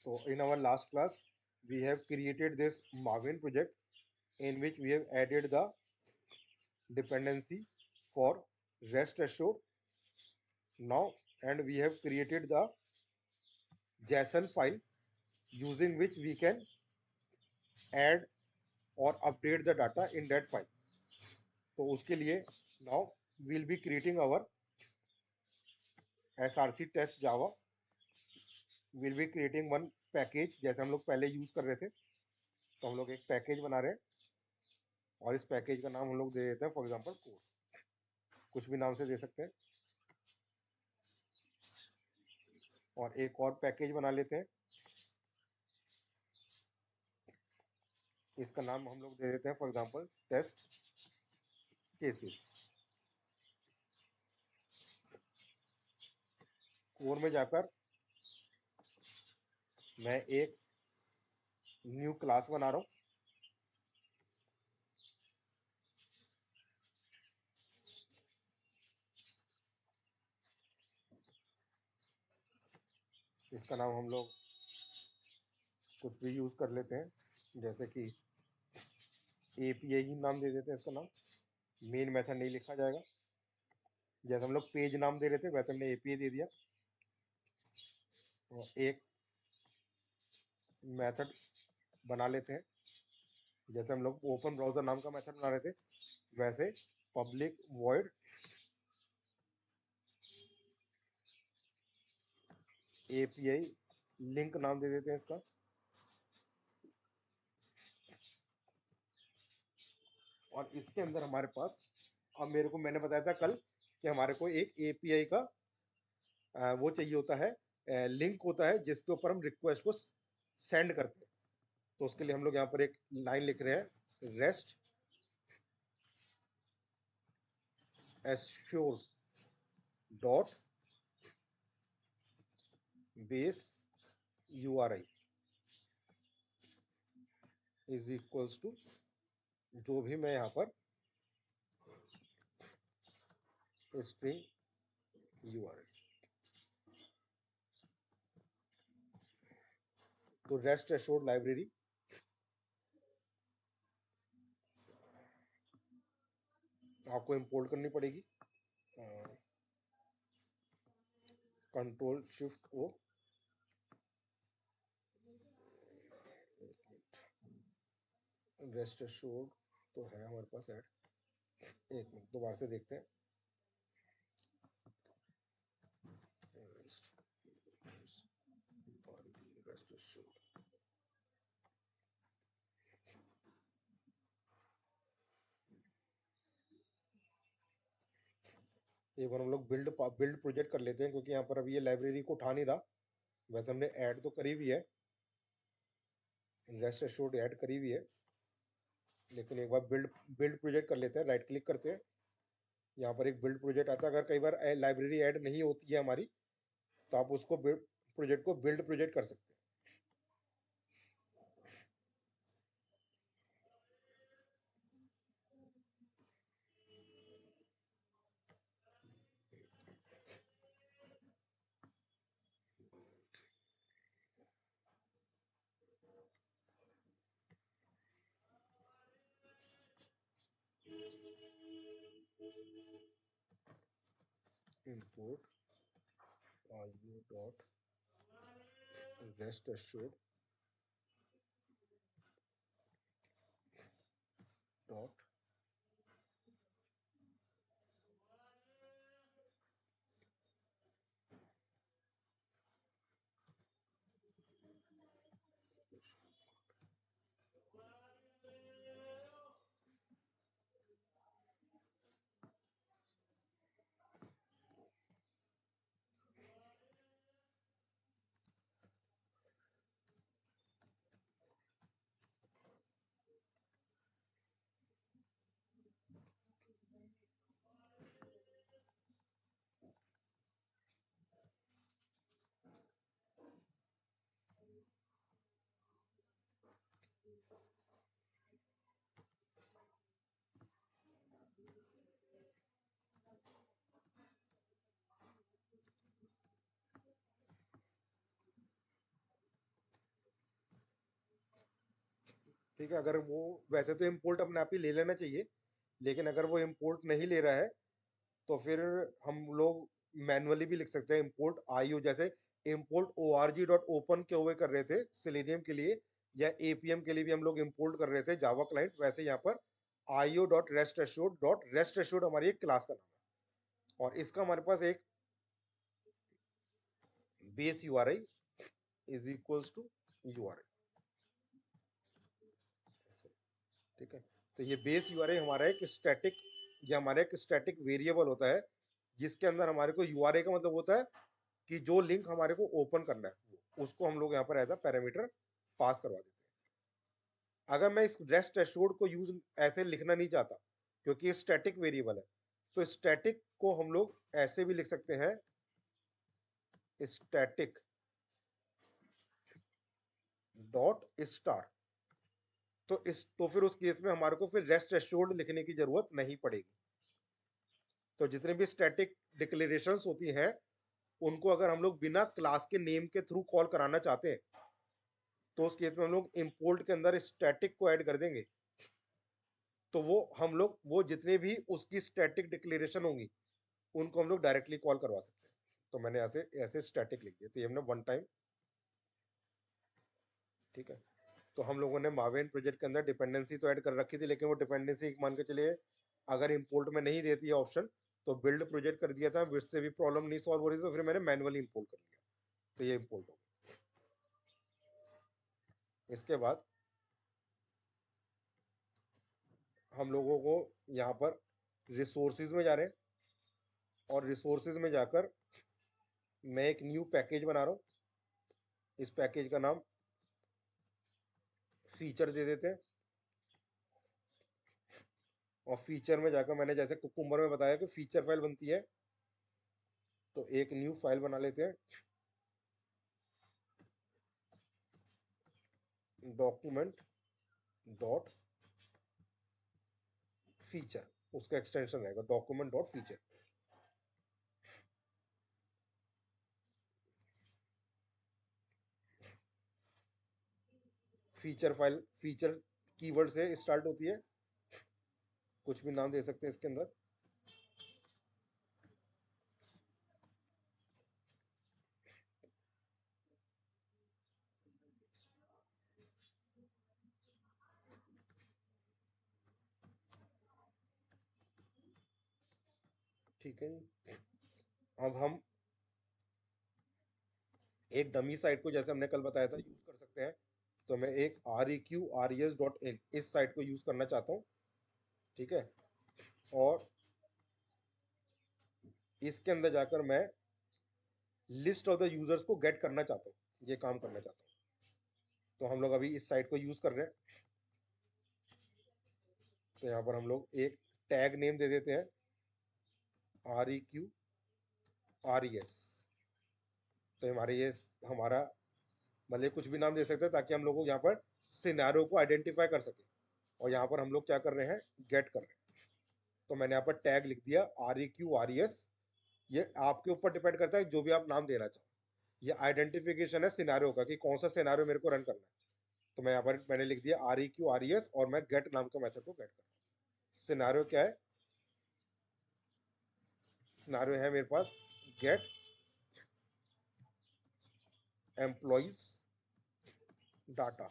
So in our last class, we have created this Marvin project in which we have added the dependency for rest assured now, and we have created the JSON file using which we can add or update the data in that file. तो उसके लिए now we'll be creating our src test java. We'll be creating one package जैसे हम लोग पहले use कर रहे थे. तो हम लोग एक पैकेज बना रहे हैं और इस पैकेज का नाम हम लोग दे देते हैं फॉर एग्जांपल कोड. कुछ भी नाम से दे सकते हैं. और एक और पैकेज बना लेते हैं. इसका नाम हम लोग दे देते हैं for example test cases. Core में जाकर मैं एक न्यू क्लास बना रहा हूँ. इसका नाम हम लोग कुछ भी यूज कर लेते हैं, जैसे कि एपीआई ही नाम दे देते हैं. इसका नाम मेन मेथड नहीं लिखा जाएगा. जैसे हम लोग पेज नाम दे रहे थे वैसे हमने एपीआई दे दिया. और एक मेथड बना लेते हैं. जैसे हम लोग ओपन ब्राउजर नाम का मेथड बना रहे थे वैसे पब्लिक वॉइड एपीआई लिंक नाम दे देते हैं इसका. और इसके अंदर हमारे पास, अब मेरे को मैंने बताया था कल कि हमारे को एक एपीआई का वो चाहिए होता है, लिंक होता है जिसके ऊपर हम रिक्वेस्ट को सेंड करते हैं. तो उसके लिए हम लोग यहाँ पर एक लाइन लिख रहे हैं, rest assure dot base URI is equals to जो भी मैं यहाँ पर स्ट्रिंग URI. तो रेस्ट एश्योर्ड लाइब्रेरी आपको इंपोर्ट करनी पड़ेगी. Control shift O, rest assured तो है हमारे पास ऐड. एक मिनट दोबारा से देखते हैं. रेस्ट एश्योर्ड एक बार हम लोग बिल्ड प्रोजेक्ट कर लेते हैं, क्योंकि यहाँ पर अभी ये लाइब्रेरी को उठा नहीं रहा. वैसे हमने ऐड तो करी हुई है, रेस्ट एश्योर्ड ऐड करी हुई है, लेकिन एक बार बिल्ड प्रोजेक्ट कर लेते हैं. राइट क्लिक करते हैं, यहाँ पर एक बिल्ड प्रोजेक्ट आता है. अगर कई बार लाइब्रेरी ऐड नहीं होती है हमारी तो आप उसको प्रोजेक्ट को बिल्ड प्रोजेक्ट कर सकते हैं. import ru dot rest assured dot ठीक है, अगर वो वैसे तो इम्पोर्ट अपने आप ही ले लेना चाहिए, लेकिन अगर वो इम्पोर्ट नहीं ले रहा है तो फिर हम लोग मैनुअली भी लिख सकते हैं इम्पोर्ट आईओ, जैसे इम्पोर्ट org.open के हुए कर रहे थे सेलेनियम के लिए, या एपीएम के लिए भी हम लोग इम्पोर्ट कर रहे थे जावा क्लाइंट, वैसे यहाँ पर io.rest assured हमारी एक क्लास का नाम है, और इसका हमारे पास एक base URI is equals to URI, ठीक है। तो ये बेस यूआरआई हमारा एक स्टैटिक, ये हमारा एक स्टैटिक वेरिएबल होता है, जिसके अंदर हमारे को यूआरआई का मतलब होता है कि जो लिंक हमारे को ओपन करना है उसको हम लोग यहाँ पर एज अ पैरामीटर पास करवा देते हैं। अगर मैं इस रेस्ट एश्योर्ड को यूज ऐसे लिखना नहीं चाहता क्योंकि ये स्टैटिक वेरिएबल है, तो स्टैटिक को हम लोग ऐसे भी लिख सकते हैं, स्टैटिक डॉट स्टार। तो फिर उस केस में हमारे को फिर रेस्ट एश्योर्ड लिखने की जरूरत नहीं पड़ेगी। तो जितने भी स्टैटिक डिक्लेरेशंस होती हैं उनको अगर हम लोग बिना क्लास के नेम के थ्रू कॉल कराना चाहते हैं तो उस केस में हम लोग इंपोर्ट के अंदर स्टैटिक को ऐड कर देंगे, तो वो हम लोग वो जितने भी उसकी स्टैटिक डिक्लेरेशन होंगी उनको हम लोग डायरेक्टली कॉल करवा सकते हैं। तो मैंने ऐसे ऐसे स्टैटिक लिख दिया, तो ये हमने वन टाइम, ठीक है। तो हम लोगों ने मावेन प्रोजेक्ट के अंदर डिपेंडेंसी तो ऐड कर रखी थी, लेकिन वो डिपेंडेंसी मान के चलिए अगर इंपोर्ट में नहीं देती है ऑप्शन, तो बिल्ड प्रोजेक्ट कर दिया था, उससे भी प्रॉब्लम नहीं सॉल्व हो रही, तो फिर मैंने मैनुअली इंपोर्ट कर लिया, तो ये इंपोर्ट हो गया। इसके बाद हम लोगों को यहाँ पर रिसोर्सिज में जा रहे हैं, और रिसोर्सिज में जाकर मैं एक न्यू पैकेज बना रहा हूँ। इस पैकेज का नाम फीचर दे देते हैं, और फीचर में जाकर मैंने जैसे कुकुम्बर में बताया कि फीचर फाइल बनती है, तो एक न्यू फाइल बना लेते हैं, डॉक्यूमेंट डॉट फीचर, उसका एक्सटेंशन रहेगा document dot feature. Feature file feature keyword से स्टार्ट होती है, कुछ भी नाम दे सकते हैं इसके अंदर। ठीक है जी। अब हम एक डमी साइट को जैसे हमने कल बताया था यूज कर सकते हैं, तो मैं एक reqres.in इस साइट को यूज करना चाहता हूँ, ठीक है। और इसके अंदर जाकर मैं लिस्ट ऑफ द यूजर्स को गेट करना चाहता हूँ, ये काम करना चाहता हूँ। तो हम लोग अभी इस साइट को यूज कर रहे हैं, तो यहाँ पर हम लोग एक टैग नेम दे देते हैं reqres। तो हमारे ये हमारा मतलब कुछ भी नाम दे सकते हैं ताकि हम लोग को यहाँ पर सिनेरियो को आइडेंटिफाई कर सके, और यहाँ पर हम लोग क्या कर रहे हैं, गेट कर रहे हैं। तो मैंने यहाँ पर टैग लिख दिया reqres। ये आपके ऊपर डिपेंड करता है जो भी आप नाम देना चाहो, ये आइडेंटिफिकेशन है सिनेरियो का कि कौन सा सिनेरियो मेरे को रन करना है। तो मैं यहाँ पर मैंने लिख दिया reqres, और मैं गेट नाम के मेथड को गेट कर रहा हूँ। सिनेरियो क्या है, सिनेरियो है मेरे पास get employees data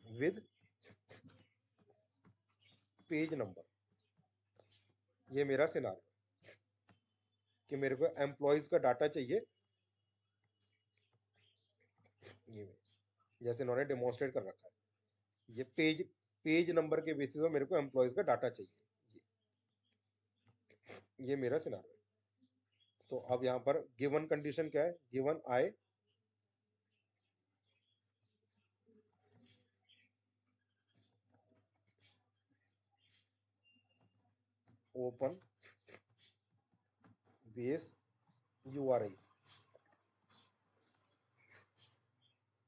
with page number. ये मेरा सिनेरियो कि मेरे को एम्प्लॉइज का डाटा चाहिए, ये जैसे इन्होंने डेमोन्स्ट्रेट कर रखा है, ये पेज पेज नंबर के बेसिस पर मेरे को एम्प्लॉइज का डाटा चाहिए, ये मेरा सिनेरियो है। तो अब यहाँ पर गिवन कंडीशन क्या है, given I open base URI,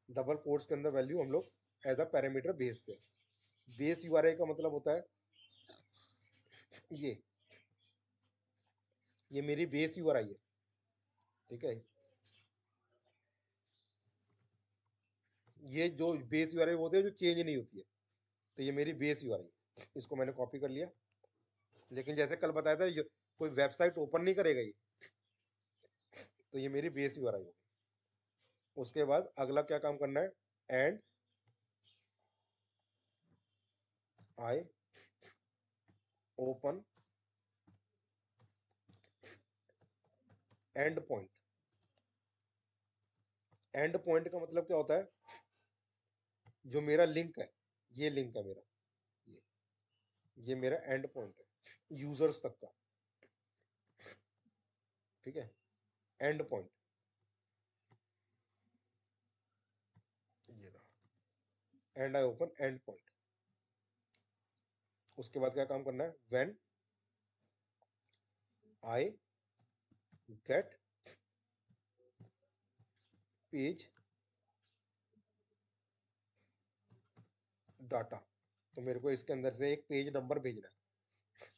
double quotes के अंदर वैल्यू हम लोग एज अ पैरामीटर भेजते हैं। बेस यूआरआई का मतलब होता है ये ये मेरी बेस यूआरआई है, ठीक है। ये जो बेस यूआरएल होती है जो चेंज नहीं होती है, तो ये मेरी बेस यूआरएल, इसको मैंने कॉपी कर लिया। लेकिन जैसे कल बताया था कोई वेबसाइट ओपन नहीं करेगा ये, तो ये मेरी बेस यूआरएल होगी। उसके बाद अगला क्या काम करना है, and I open and point. And point का मतलब क्या होता है, जो मेरा लिंक है, ये लिंक है मेरा, ये ये मेरा एंड पॉइंट है यूजर्स तक का, ठीक है, एंड पॉइंट ये रहा, and I open and point. उसके बाद क्या काम करना है, when I get page data, तो मेरे को इसके अंदर से एक पेज नंबर भेजना है,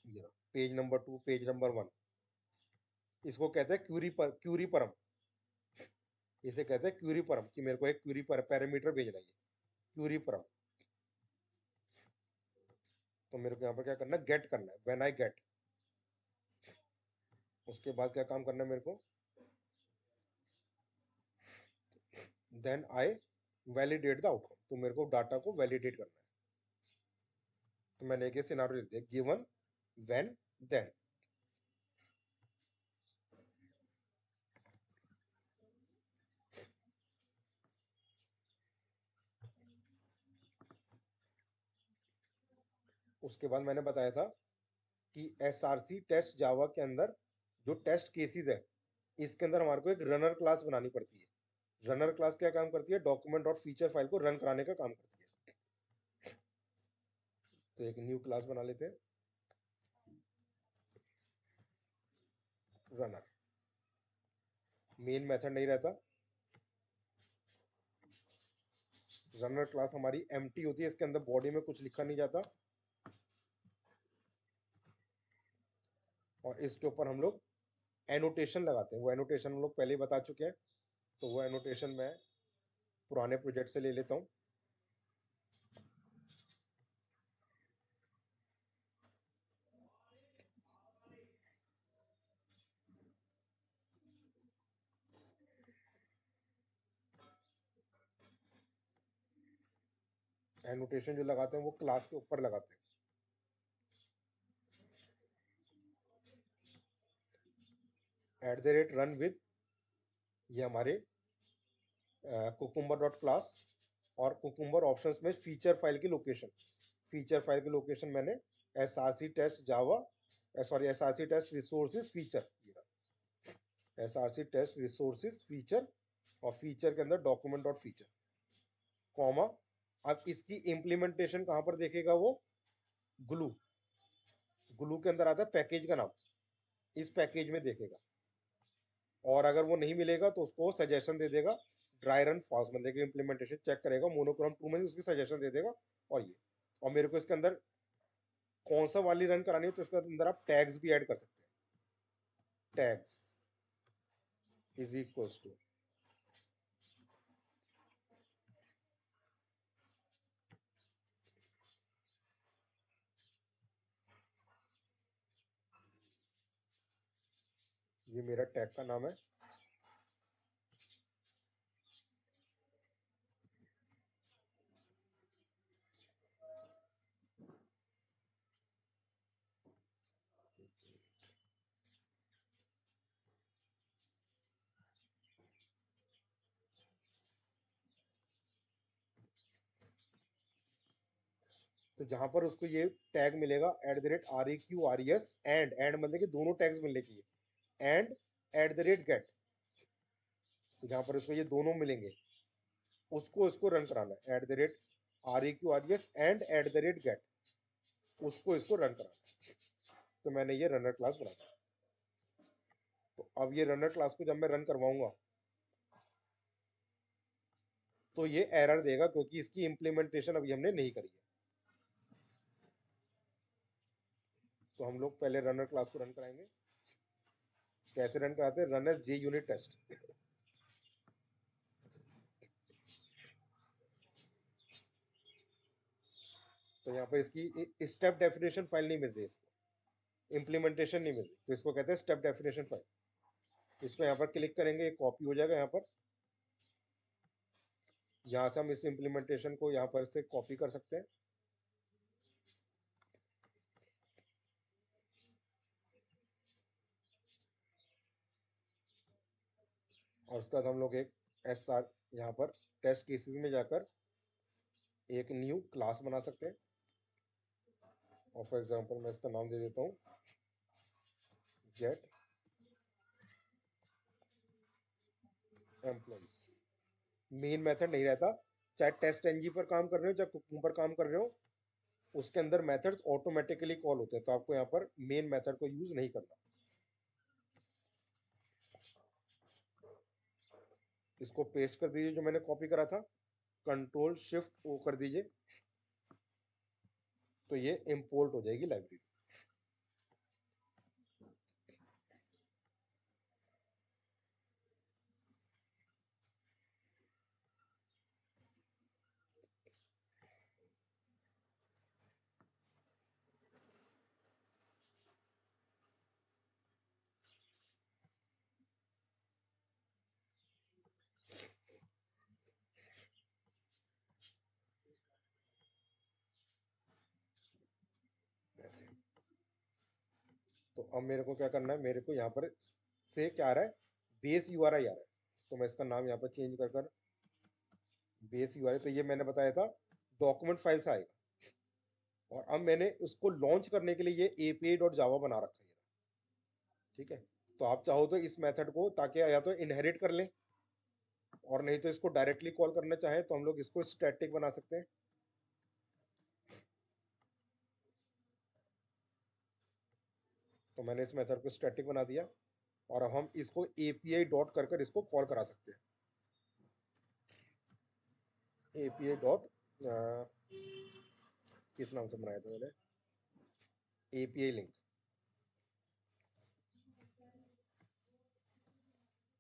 ये रहा पेज नंबर 2, पेज नंबर 1। इसको कहते हैं क्यूरी परम, इसे कहते हैं क्यूरी परम, कि मेरे को एक क्यूरी पर पैरामीटर भेजना है, क्यूरी परम। तो मेरे को यहाँ पर क्या करना है, गेट करना है, व्हेन आई गेट। उसके बाद क्या काम करना है मेरे को, then I validate the outcome, तो मेरे को डाटा को वैलिडेट करना है। तो मैंने एक सिनारियो लिख दिया, गिवन व्हेन देन। उसके बाद मैंने बताया था कि एसआरसी टेस्ट जावा के अंदर जो टेस्ट केसेस है, इसके अंदर हमारे को एक रनर क्लास बनानी पड़ती है। रनर क्लास क्या काम करती है, डॉक्यूमेंट और फीचर फाइल को रन कराने का काम करती है। तो एक न्यू क्लास बना लेते हैं, रनर। मेन मेथड नहीं रहता, रनर क्लास हमारी एम्प्टी होती है, इसके अंदर बॉडी में कुछ लिखा नहीं जाता, और इसके ऊपर हम लोग एनोटेशन लगाते हैं। वो एनोटेशन हम लोग पहले ही बता चुके हैं, तो वो एनोटेशन मैं पुराने प्रोजेक्ट से ले लेता हूँ। एनोटेशन जो लगाते हैं वो क्लास के ऊपर लगाते हैं। At the rate run with, ये हमारे कुकुम्बर डॉट क्लास, और कुकुम्बर ऑप्शंस में फीचर फाइल की लोकेशन, फीचर फाइल की लोकेशन मैंने S R C test java, sorry S R C test resources feature, S R C test resources feature, और फीचर के अंदर डॉक्यूमेंट डॉट फीचर, कॉमा। अब इसकी इम्प्लीमेंटेशन कहाँ पर देखेगा वो, ग्लू, ग्लू के अंदर आता है पैकेज का नाम, इस पैकेज में देखेगा। और अगर वो नहीं मिलेगा तो उसको सजेशन दे देगा, ड्राई रन फास्ट, मतलब कि इम्प्लीमेंटेशन चेक करेगा मोनोक्रोम 2 में, उसकी सजेशन दे देगा। और ये, और मेरे को इसके अंदर कौन सा वाली रन करानी है, तो इसके अंदर आप टैग्स भी ऐड कर सकते हैं। टैग्स इज इक्वल्स टू, ये मेरा टैग का नाम है। तो जहां पर उसको ये टैग मिलेगा at the rate R A Q R E S, and मतलब कि दोनों टैग्स मिलने चाहिए, and at the rate get, तो जहां पर उसको ये दोनों मिलेंगे, उसको इसको रन कराना है, at the rate R A Q R E S and at the rate get, उसको इसको रन कराना है। तो मैंने ये रनर क्लास बना दिया। तो अब ये रनर क्लास को जब मैं रन करवाऊंगा, तो ये एरर देगा, क्योंकि इसकी इम्प्लीमेंटेशन अभी हमने नहीं करी है। तो हम लोग पहले रनर क्लास को रन कराएंगे। कैसे रन कराते हैं, रन एज जे यूनिट टेस्ट। तो यहाँ पर इसकी स्टेप डेफिनेशन फाइल नहीं मिल रही, इसको इम्प्लीमेंटेशन नहीं मिल रही, तो इसको कहते हैं स्टेप डेफिनेशन फाइल। इसको यहाँ पर क्लिक करेंगे, कॉपी हो जाएगा यहाँ पर। यहाँ से हम इस इम्प्लीमेंटेशन को यहाँ पर से कॉपी कर सकते हैं। और उसके बाद हम लोग एक SR यहाँ पर टेस्ट केसेस में जाकर एक न्यू क्लास बना सकते हैं। और फॉर एग्जांपल मैं इसका नाम दे देता हूँ गेट एम्प्लॉइज। मेन मेथड नहीं रहता, चाहे टेस्ट एनजी पर काम कर रहे हो चाहे कुकिंग पर काम कर रहे हो, उसके अंदर मेथड्स ऑटोमेटिकली कॉल होते हैं, तो आपको यहाँ पर मेन मेथड को यूज नहीं करना। इसको पेस्ट कर दीजिए जो मैंने कॉपी करा था, कंट्रोल शिफ्ट ओ कर दीजिए, तो ये इंपोर्ट हो जाएगी लाइब्रेरी। ऐसे तो अब मेरे को क्या करना है, मेरे को यहाँ पर से क्या आ रहा है, बेस यूआरआई आ रहा है, तो मैं इसका नाम यहाँ पर चेंज कर बेस यूआरआई, तो ये मैंने बताया था डॉक्यूमेंट फाइल से आएगा। और अब मैंने उसको लॉन्च करने के लिए ये API.java बना रखा है, ठीक है। तो आप चाहो तो इस मेथड को ताकि या तो इनहेरिट कर लें, और नहीं तो इसको डायरेक्टली कॉल करना चाहें तो हम लोग इसको स्टैटिक बना सकते हैं। तो मैंने इस मेथड को स्टैटिक बना दिया, और अब हम इसको API डॉट कर इसको कॉल करा सकते हैं। API डॉट किस नाम से बनाया था मैंने, API link,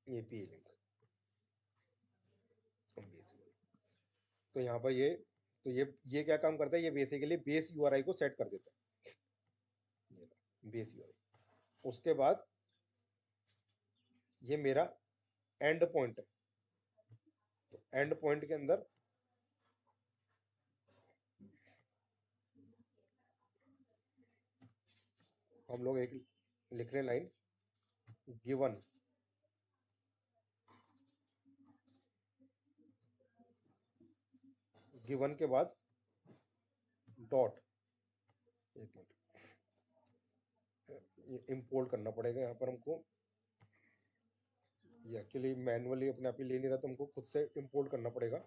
API link basically. तो यहाँ पर तो ये क्या काम करता है, ये बेसिकली बेस यूआरआई को सेट कर देता है, ये बेस यूआरआई। उसके बाद ये मेरा एंड पॉइंट है, तो एंड पॉइंट के अंदर हम लोग एक लिख रहे हैं लाइन गिवन, गिवन के बाद डॉट, एक मिनट, ये इंपोर्ट करना पड़ेगा यहाँ पर हमको, ये एक्चुअली मैनुअली अपने आप ही ले नहीं रहा, तो हमको खुद से इंपोर्ट करना पड़ेगा।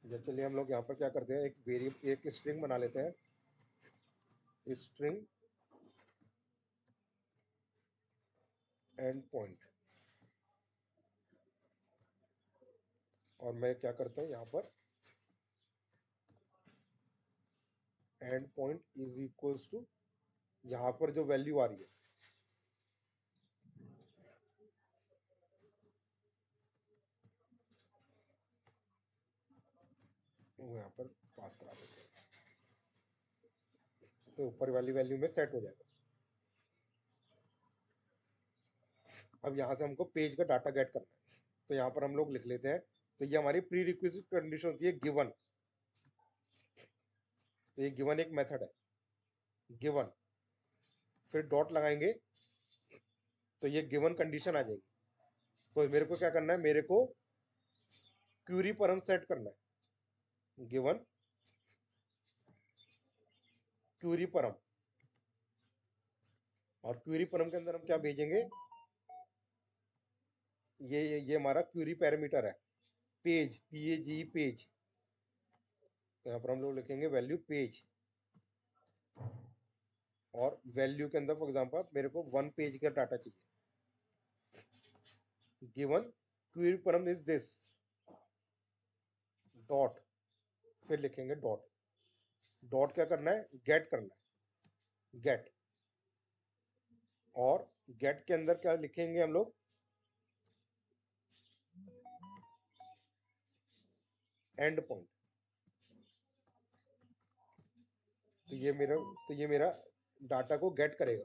या चलिए हम लोग यहाँ पर क्या करते हैं, एक स्ट्रिंग बना लेते हैं, स्ट्रिंग एंड पॉइंट। और मैं क्या करता हूँ यहाँ पर end point is equals to, यहाँ पर जो वैल्यू आ रही है वो यहाँ पर पास करा देते हैं, तो ऊपर वाली वैल्यू में सेट हो जाएगा। अब यहाँ से हमको पेज का डाटा गेट करना है, तो यहाँ पर हम लोग लिख लेते हैं, तो ये हमारी प्री रिक्विजिट कंडीशन होती है गिवन, तो ये गिवन एक मेथड है गिवन, फिर डॉट लगाएंगे तो ये गिवन कंडीशन आ जाएगी। तो मेरे को क्या करना है, मेरे को क्यूरी परम सेट करना है, गिवन क्यूरी परम, और क्यूरी परम के अंदर हम क्या भेजेंगे, ये हमारा क्यूरी पैरामीटर है पेज, PAGE पेज, तो यहाँ पर हम लोग लिखेंगे वैल्यू पेज, और वैल्यू के अंदर फॉर एग्जांपल मेरे को 1 पेज का डाटा चाहिए, गिवन क्वेरी परम इज दिस, डॉट, फिर लिखेंगे डॉट। डॉट क्या करना है, गेट करना है, गेट। और गेट के अंदर क्या लिखेंगे हम लोग, एंड पॉइंट। तो ये मेरा डाटा को गेट करेगा।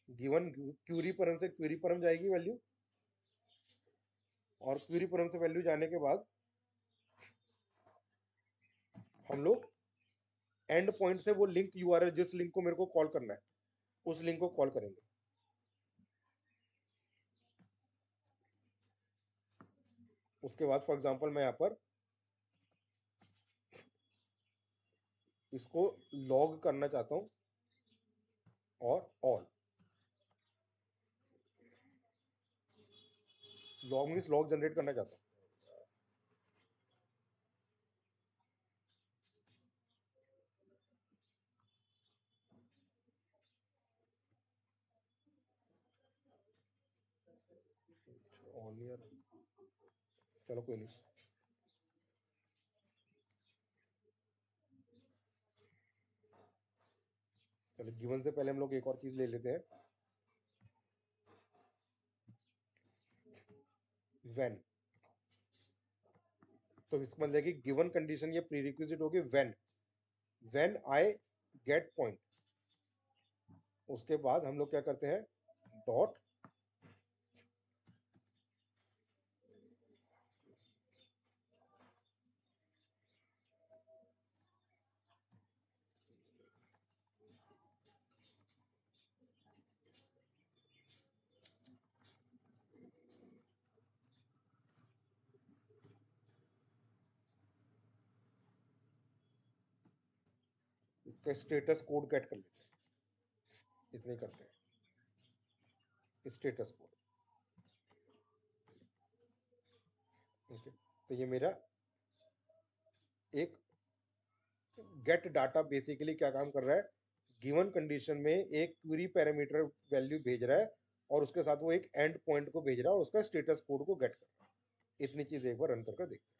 गिवन क्यूरी परम से क्यूरी परम जाएगी वैल्यू, और क्यूरी परम से वैल्यू जाने के बाद हम लोग एंड पॉइंट से वो लिंक यूआरएल, जिस लिंक को मेरे को कॉल करना है, उस लिंक को कॉल करेंगे। उसके बाद फॉर एग्जांपल मैं यहाँ पर इसको लॉग करना चाहता हूँ, और all. Log means log generate करना चाहता हूँ। ऑल ईयर, चलो कोई नहीं। चलो गिवन से पहले हम लोग एक और चीज ले लेते हैं, व्हेन। तो इसका मतलब है कि गिवन कंडीशन, ये प्री रिक्विजिट होगी when, when I get point. उसके बाद हम लोग क्या करते हैं, डॉट इसका स्टेटस कोड गेट कर लेते हैं, इतने करते हैं स्टेटस कोड। ओके, तो ये मेरा एक गेट डाटा बेसिकली क्या काम कर रहा है, गिवन कंडीशन में एक क्वेरी पैरामीटर वैल्यू भेज रहा है, और उसके साथ वो एक एंड पॉइंट को भेज रहा है, और उसका स्टेटस कोड को गेट कर रहा है। इतनी चीज एक बार रन करके देखते हैं।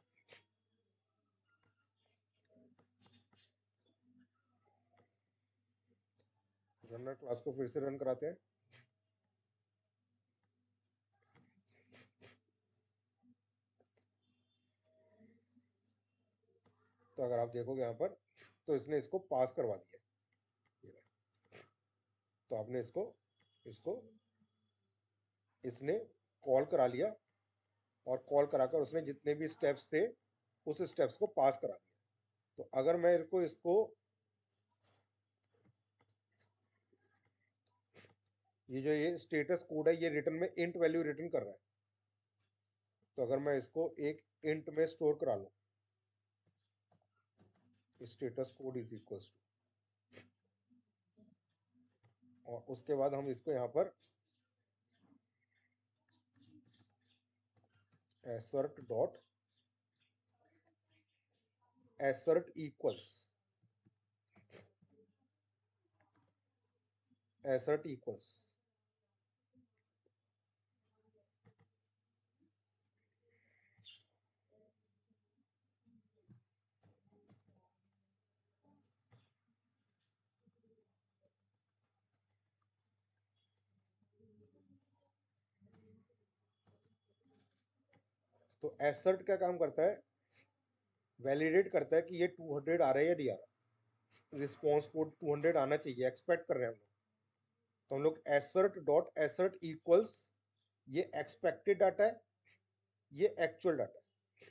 रनर क्लास को फिर से रन कराते हैं। तो अगर आप देखोगे यहाँ पर, तो इसने इसको पास करवा दिया। तो आपने इसको इसको इसने कॉल करा लिया, और कॉल कराकर उसने जितने भी स्टेप्स थे उस स्टेप्स को पास करा दिया। तो अगर मैं इसको ये स्टेटस कोड है, ये रिटर्न में इंट वैल्यू रिटर्न कर रहा है। तो अगर मैं इसको एक इंट में स्टोर करा लूं, status code is equals to, और उसके बाद हम इसको यहाँ पर assert dot assert equals, assert equals. तो एसर्ट क्या काम करता है, वैलिडेट करता है कि ये 200 आ रहा है या नहीं आ रहा। रिस्पॉन्स कोड 200 आना चाहिए, एक्सपेक्ट कर रहे हैं हम लोग। तो हम लोग एसर्ट डॉट एसर्ट इक्वल्स, ये एक्सपेक्टेड डाटा है, ये एक्चुअल डाटा है।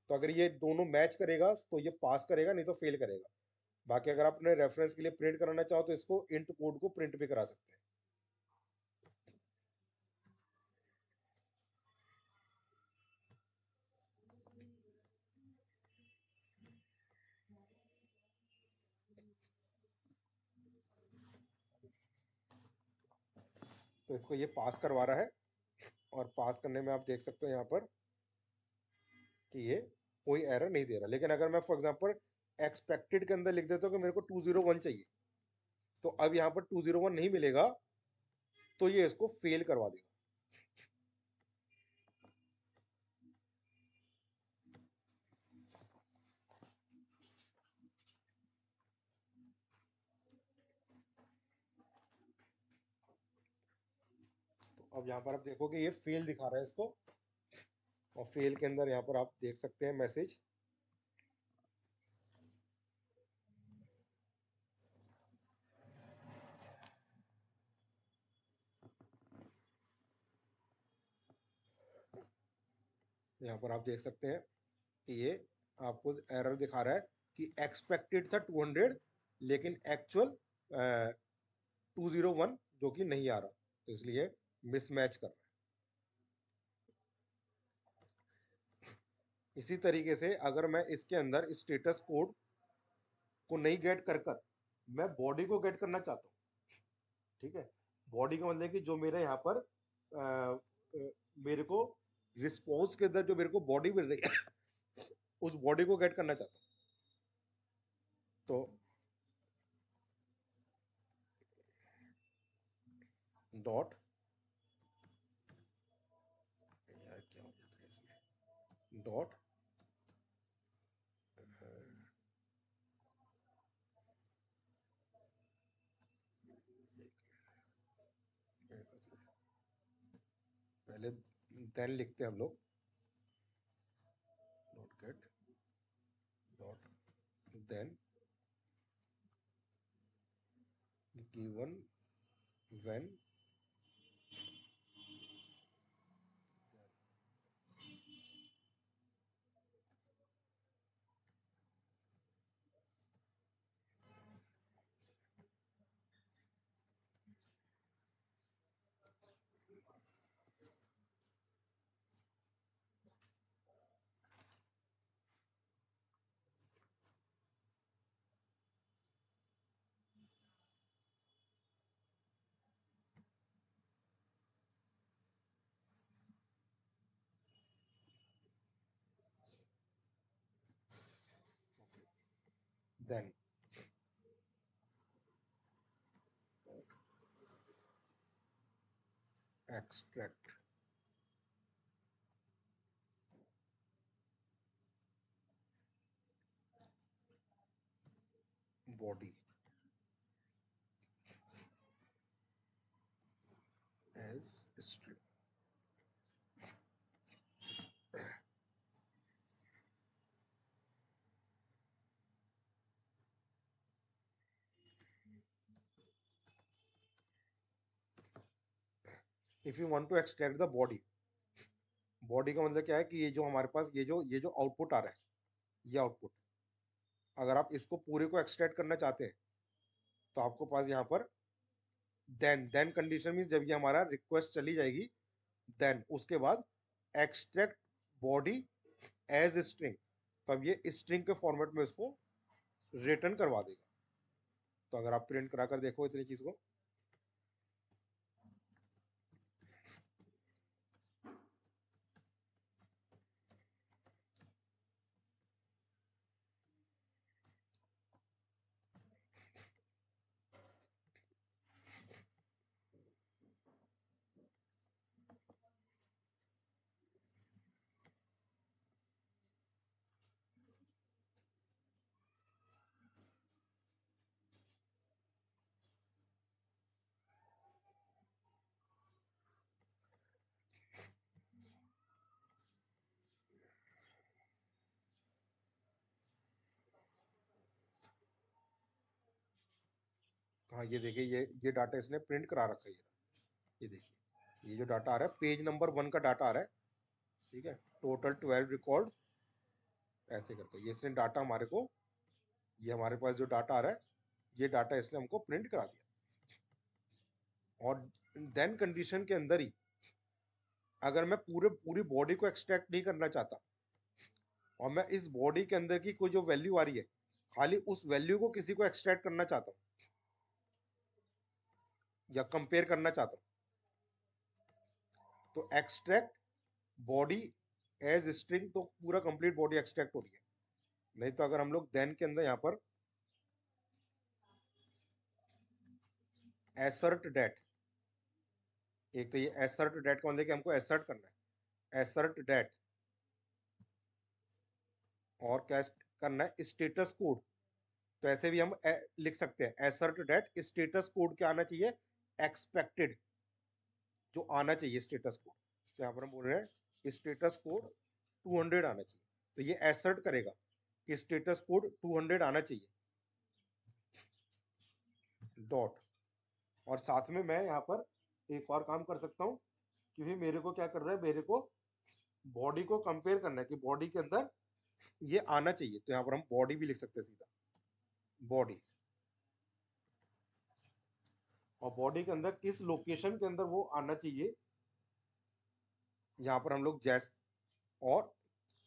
तो अगर ये दोनों मैच करेगा तो ये पास करेगा, नहीं तो फेल करेगा। बाकी अगर आप अपने रेफरेंस के लिए प्रिंट कराना चाहो तो इसको इंट कोड को प्रिंट भी करा सकते हैं। तो इसको ये पास करवा रहा है, और पास करने में आप देख सकते हो यहाँ पर कि ये कोई एरर नहीं दे रहा। लेकिन अगर मैं फॉर एग्जांपल एक्सपेक्टेड के अंदर लिख देता हूँ कि मेरे को 201 चाहिए, तो अब यहाँ पर 201 नहीं मिलेगा, तो ये इसको फेल करवा देगा। अब यहाँ पर आप देखोगे ये फेल दिखा रहा है इसको, और फेल के अंदर यहाँ पर आप देख सकते हैं मैसेज। यहाँ पर आप देख सकते हैं कि ये आपको एरर दिखा रहा है कि एक्सपेक्टेड था 200, लेकिन एक्चुअल 201 जो कि नहीं आ रहा, तो इसलिए मिसमैच कर रहा है। इसी तरीके से अगर मैं इसके अंदर स्टेटस कोड को नहीं गेट कर कर मैं बॉडी को गेट करना चाहता हूँ, ठीक है, बॉडी का मतलब कि जो मेरे यहाँ पर मेरे को रिस्पॉन्स के अंदर जो मेरे को बॉडी मिल रही है उस बॉडी को गेट करना चाहता हूँ। तो डॉट, यार क्या हो जाता है इसमें, डॉट पहले देन लिखते हैं हम लोग, dot get dot then given when then extract body as string. If you want to extract the body, body का मतलब क्या है कि ये जो हमारे पास ये जो आउटपुट आ रहा है, ये आउटपुट, अगर आप इसको पूरे को एक्सट्रैक्ट करना चाहते हैं तो आपको पास यहाँ पर देन कंडीशन मीन्स जब ये हमारा रिक्वेस्ट चली जाएगी, देन उसके बाद एक्सट्रैक्ट बॉडी एज स्ट्रिंग, तब ये स्ट्रिंग के फॉर्मेट में इसको रिटर्न करवा देगा। तो अगर आप प्रिंट करा कर देखो इतनी चीज को, हाँ ये देखिए ये डाटा इसने प्रिंट करा रखा है, ये देखिए ये जो डाटा आ रहा है पेज नंबर 1 का डाटा आ रहा है, ठीक है, टोटल 12 रिकॉर्ड, ऐसे करके ये इसने डाटा हमारे को, ये हमारे पास जो डाटा आ रहा है ये डाटा इसने हमको प्रिंट करा दिया। और देन कंडीशन के अंदर ही अगर मैं पूरी बॉडी को एक्सट्रैक्ट नहीं करना चाहता और मैं इस बॉडी के अंदर की कोई जो वैल्यू आ रही है खाली उस वैल्यू को किसी को एक्सट्रैक्ट करना चाहता हूँ या कंपेयर करना चाहता हूँ, तो एक्सट्रैक्ट बॉडी एज स्ट्रिंग, तो पूरा कंप्लीट बॉडी एक्सट्रैक्ट हो रही है। नहीं तो अगर हम लोग देन के अंदर यहाँ पर एसर्ट डेट, एक तो ये एसर्ट डेट का मतलब कि हमको एसर्ट करना है, एसर्ट डेट, और क्या करना है स्टेटस कोड, तो ऐसे भी हम लिख सकते हैं एसर्ट डेट स्टेटस कोड क्या आना चाहिए, एक्सपेक्टेड, जो आना चाहिए स्टेटस कोड। तो यहाँ पर हम बोल रहे हैं स्टेटस कोड 200 आना चाहिए। तो ये एसर्ट करेगा कि स्टेटस कोड 200 आना चाहिए, डॉट। और साथ में मैं यहाँ पर एक और काम कर सकता हूँ, क्योंकि मेरे को क्या कर रहा है, मेरे को बॉडी को कंपेयर करना है कि बॉडी के अंदर ये आना चाहिए। तो यहाँ पर हम बॉडी भी लिख सकते हैं सीधा, बॉडी। और बॉडी के अंदर किस लोकेशन के अंदर वो आना चाहिए, यहाँ पर हम लोग जैस, और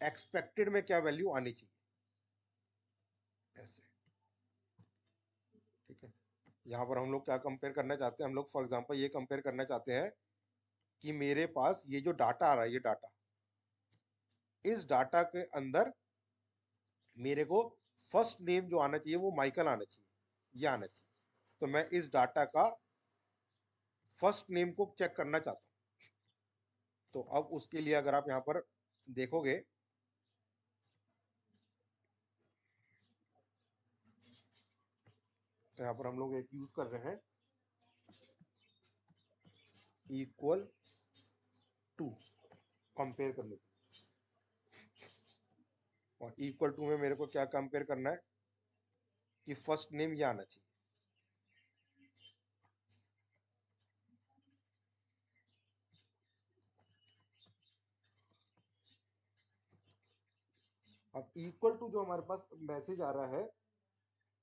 एक्सपेक्टेड में क्या वैल्यू आनी चाहिए, ऐसे। ठीक है। यहाँ पर हम लोग क्या कंपेयर करना चाहते हैं, हम लोग फॉर एग्जांपल ये कंपेयर करना चाहते हैं कि मेरे पास ये जो डाटा आ रहा है, ये डाटा, इस डाटा के अंदर मेरे को फर्स्ट नेम जो आना चाहिए वो माइकल आना चाहिए, ये आना चाहिए। तो मैं इस डाटा का फर्स्ट नेम को चेक करना चाहता हूँ। तो अब उसके लिए अगर आप यहाँ पर देखोगे, तो यहाँ पर हम लोग एक यूज कर रहे हैं इक्वल टू, कंपेयर करने के। और इक्वल टू में मेरे को क्या कंपेयर करना है कि फर्स्ट नेम ये आना चाहिए। अब इक्वल टू जो हमारे पास मैसेज आ रहा है,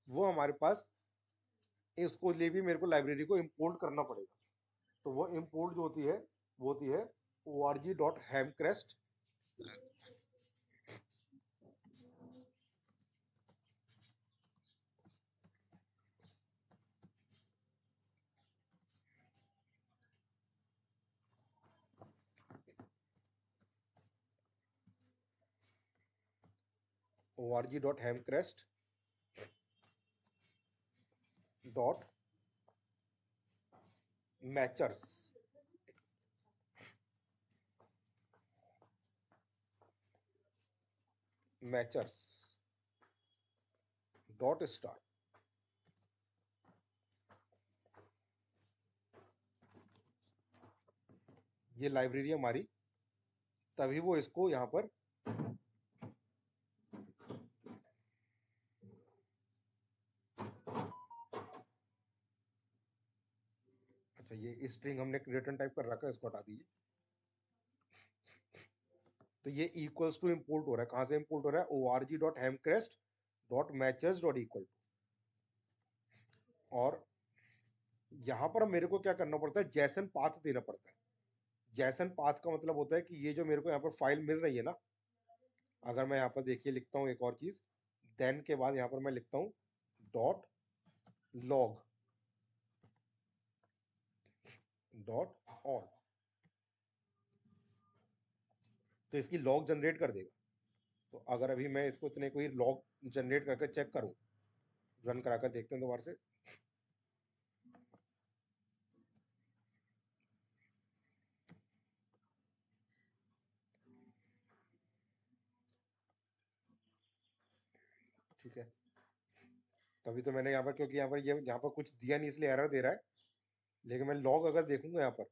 वो हमारे पास, इसको लिए भी मेरे को लाइब्रेरी को इंपोर्ट करना पड़ेगा। तो वो इंपोर्ट जो होती है, वो होती है org.hamcrest org.hamcrest dot matures, matures dot star. ये लाइब्रेरी हमारी, तभी वो इसको यहाँ पर, अच्छा ये स्ट्रिंग हमने रिटर्न टाइप कर रखा है, इसको हटा दीजिए। तो ये इक्वल्स टू इंपोर्ट हो रहा है, कहाँ से इंपोर्ट हो रहा है, org.hamcrest.matches.equal टू। और यहाँ पर मेरे को क्या करना पड़ता है, जैसन पाथ देना पड़ता है। जैसन पाथ का मतलब होता है कि ये जो मेरे को यहाँ पर फाइल मिल रही है ना, अगर मैं यहाँ पर देखिए लिखता हूँ एक और चीज, देन के बाद यहाँ पर मैं लिखता हूँ डॉट लॉग डॉट ऑल, तो इसकी लॉग जनरेट कर देगा। तो अगर अभी मैं इसको इतने कोई लॉग जनरेट करके चेक करूं, रन कराकर देखते हैं दोबारा से। ठीक है। तभी तो मैंने यहाँ पर, क्योंकि यहाँ पर ये यहाँ पर कुछ दिया नहीं इसलिए एरर दे रहा है। लेकिन मैं लॉग अगर देखूंगा यहाँ पर,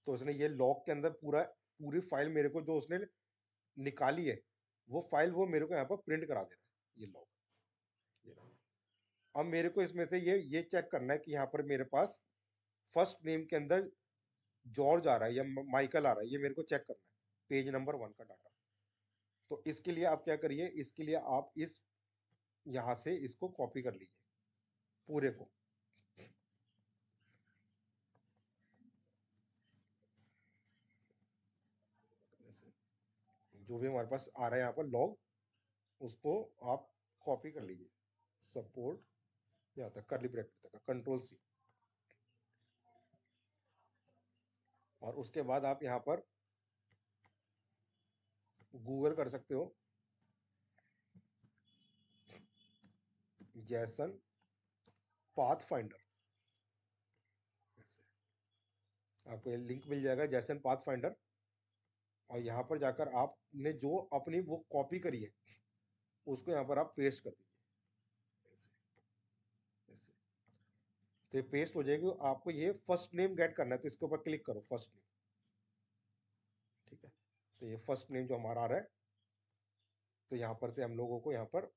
तो उसने ये लॉग के अंदर पूरी फाइल मेरे को जो उसने निकाली है, वो फाइल वो मेरे को यहाँ पर प्रिंट करा दे रहा है, ये लॉग। ये अब मेरे को इसमें से ये चेक करना है कि यहाँ पर मेरे पास फर्स्ट नेम के अंदर जॉर्ज आ रहा है या माइकल आ रहा है, ये मेरे को चेक करना है, पेज नंबर 1 का डाटा। तो इसके लिए आप क्या करिए, इसके लिए आप इस यहाँ से इसको कॉपी कर लीजिए पूरे को। ऐसे जो भी हमारे पास आ रहा है यहाँ पर लॉग, उसको आप कॉपी कर लीजिए, सपोर्ट यहाँ तक करली ब्रैकेट तक, कंट्रोल सी। और उसके बाद आप यहाँ पर गूगल कर सकते हो जैसन पाथ फाइंडर, आपको लिंक मिल जाएगा जैसन पाथ फाइंडर। और यहाँ पर जाकर आपने जो अपनी वो कॉपी करी है, उसको यहाँ पर आप पेस्ट कर दीजिए, ऐसे ऐसे। तो ये पेस्ट हो जाएगी। आपको ये फर्स्ट नेम गेट करना है, तो इसके ऊपर क्लिक करो, फर्स्ट नेम। ठीक है, तो ये फर्स्ट नेम जो हमारा आ रहा है, तो यहाँ पर से हम लोगों को यहाँ पर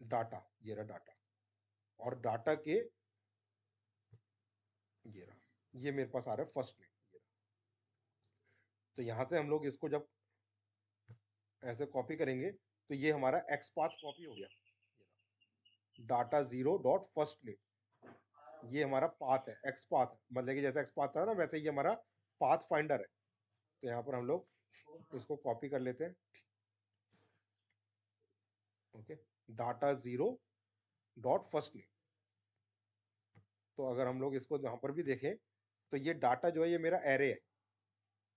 डाटा, ये रहा डाटा, और डाटा के ये रहा, ये मेरे पास आ रहा है फर्स्ट नेम, ये रहा। तो यहाँ से हम लोग इसको जब ऐसे कॉपी करेंगे तो ये हमारा एक्स पाथ कॉपी हो गया। Data zero dot first name, ये हमारा पाथ है, एक्स पाथ है, मतलब कि जैसे एक्स पाथ था ना वैसे ये हमारा पाथ फाइंडर है। तो यहाँ पर हम लोग इसको कॉपी कर लेते हैं। Okay, data zero dot first name. तो अगर हम लोग इसको यहाँ पर भी देखें तो ये डाटा जो है ये मेरा एरे है,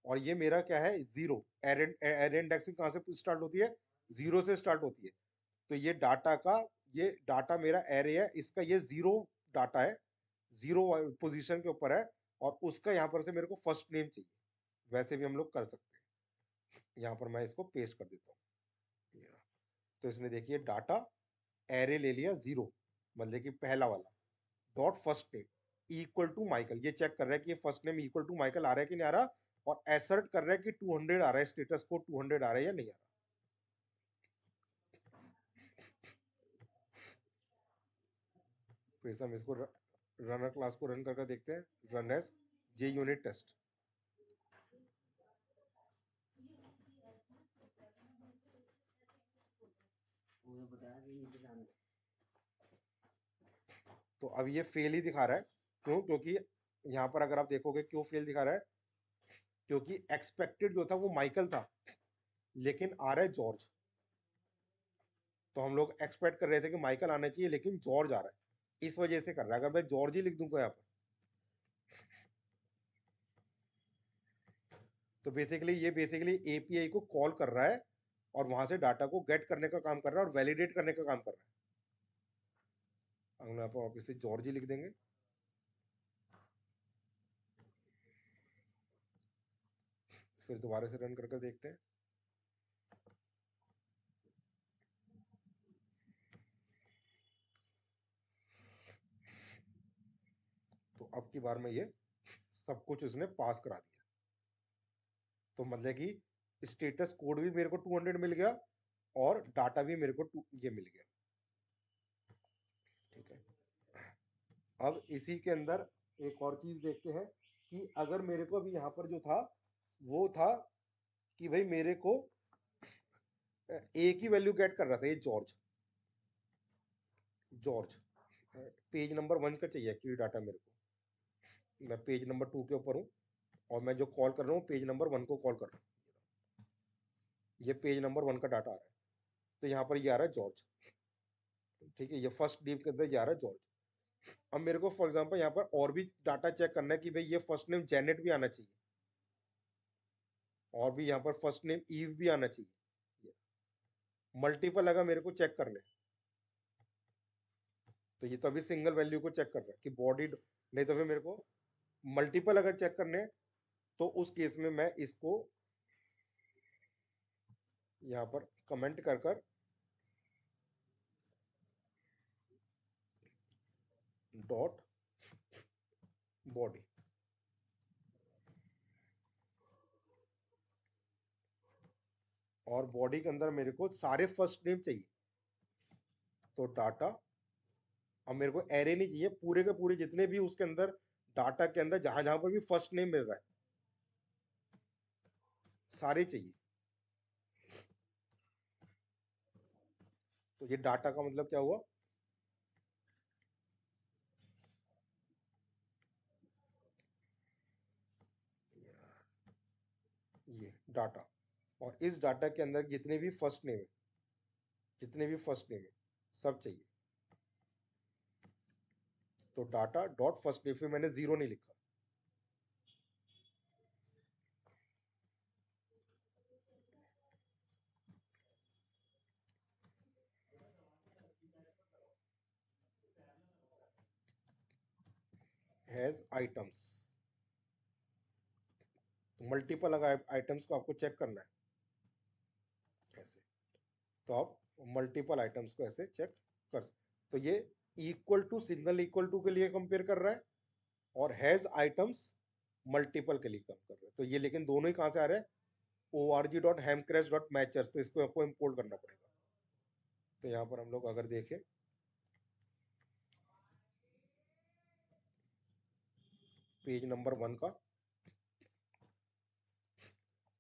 और ये मेरा क्या है, जीरो। एरे एरे इंडेक्सिंग कहाँ से स्टार्ट होती है, जीरो से स्टार्ट होती है। तो ये डाटा का, ये डाटा मेरा एरे है, इसका ये जीरो डाटा है, जीरो पोजीशन के ऊपर है, और उसका यहाँ पर से मेरे को फर्स्ट नेम चाहिए। वैसे भी हम लोग कर सकते हैं। यहाँ पर मैं इसको पेस्ट कर देता हूँ। तो इसने देखिए डाटा एरे ले लिया जीरो, मतलब कि पहला वाला, dot first name equal to Michael. ये चेक कर रहा है कि ये first name equal to Michael आ रहा है कि नहीं आ रहा, और एसर्ट कर रहा है कि 200 आ रहा है, स्टेटस को 200 आ रहा है या नहीं आ रहा। फिर से हम इसको रनर क्लास को रन करके देखते हैं, रन एज जे यूनिट टेस्ट। तो अब ये फेल ही दिखा रहा है, क्यों, क्योंकि यहाँ पर अगर आप देखोगे क्यों फेल दिखा रहा है, क्योंकि एक्सपेक्टेड जो था वो माइकल था, लेकिन आ रहा है जॉर्ज। तो हम लोग एक्सपेक्ट कर रहे थे कि माइकल आना चाहिए, लेकिन जॉर्ज आ रहा है, इस वजह से कर रहा है। अगर मैं जॉर्ज ही लिख दूंगा यहाँ पर, तो बेसिकली ये बेसिकली एपीआई को कॉल कर रहा है, और वहां से डाटा को गेट करने का काम कर रहा है, और वैलिडेट करने का काम कर रहा है। हम यहाँ पर वापस से जॉर्ज ही लिख देंगे। फिर दोबारा से रन करके देखते हैं। तो अब की बार में ये सब कुछ उसने पास करा दिया। तो मतलब कि स्टेटस कोड भी मेरे को 200 मिल गया, और डाटा भी मेरे को ये मिल गया। ठीक है, अब इसी के अंदर एक और चीज देखते हैं, कि अगर मेरे को अभी यहाँ पर जो था वो था कि भाई मेरे को एक ही वैल्यू गेट कर रहा था, ये जॉर्ज, जॉर्ज पेज नंबर 1 का चाहिए एक्चुअली डाटा मेरे को। मैं पेज नंबर 2 के ऊपर हूँ, और मैं जो कॉल कर रहा हूँ पेज नंबर 1 को कॉल कर रहा हूँ। ये पेज नंबर 1 का डाटा आ रहा है। तो यहाँ पर ये आ रहा है जॉर्ज। ठीक है, ये फर्स्ट नेम के अंदर ये आ रहा है जॉर्ज। अब मेरे को फॉर एग्जांपल यहाँ पर और भी डाटा चेक करना है, कि भाई ये फर्स्ट नेम जेनेट भी आना चाहिए, और भी यहाँ पर फर्स्ट नेम ईव भी आना चाहिए। मल्टीपल अगर मेरे को चेक करना है, तो ये तो अभी सिंगल वैल्यू को चेक कर रहा है कि बॉडी, नहीं तो फिर मेरे को मल्टीपल अगर चेक करने हैं, तो उस केस में मैं इसको यहाँ पर कमेंट कर कर डॉट बॉडी, और बॉडी के अंदर मेरे को सारे फर्स्ट नेम चाहिए। तो डाटा, अब मेरे को एरे नहीं चाहिए, पूरे के पूरे जितने भी उसके अंदर डाटा के अंदर जहां जहां पर भी फर्स्ट नेम मिल रहा है सारे चाहिए। तो ये डाटा का मतलब क्या हुआ, ये डाटा, और इस डाटा के अंदर जितने भी फर्स्ट नेम है, जितने भी फर्स्ट नेम है सब चाहिए। तो डाटा डॉट फर्स्ट नेम, फिर मैंने जीरो नहीं लिखा। हैज आइटम्स, तो मल्टीपल अगर आइटम्स को आपको चेक करना है ऐसे, तो आप मल्टीपल आइटम्स को ऐसे चेक कर सकते। तो ये equal to single equal to के लिए कंपेयर कर रहा है और हैज आइटम्स मल्टीपल के लिए कम कर रहा है। तो ये लेकिन दोनों ही कहाँ से आ रहे हैं, org.hamcrash.matchers, तो इसको आपको इंपोर्ट करना पड़ेगा। तो यहाँ पर हम लोग अगर देखें पेज नंबर 1 का,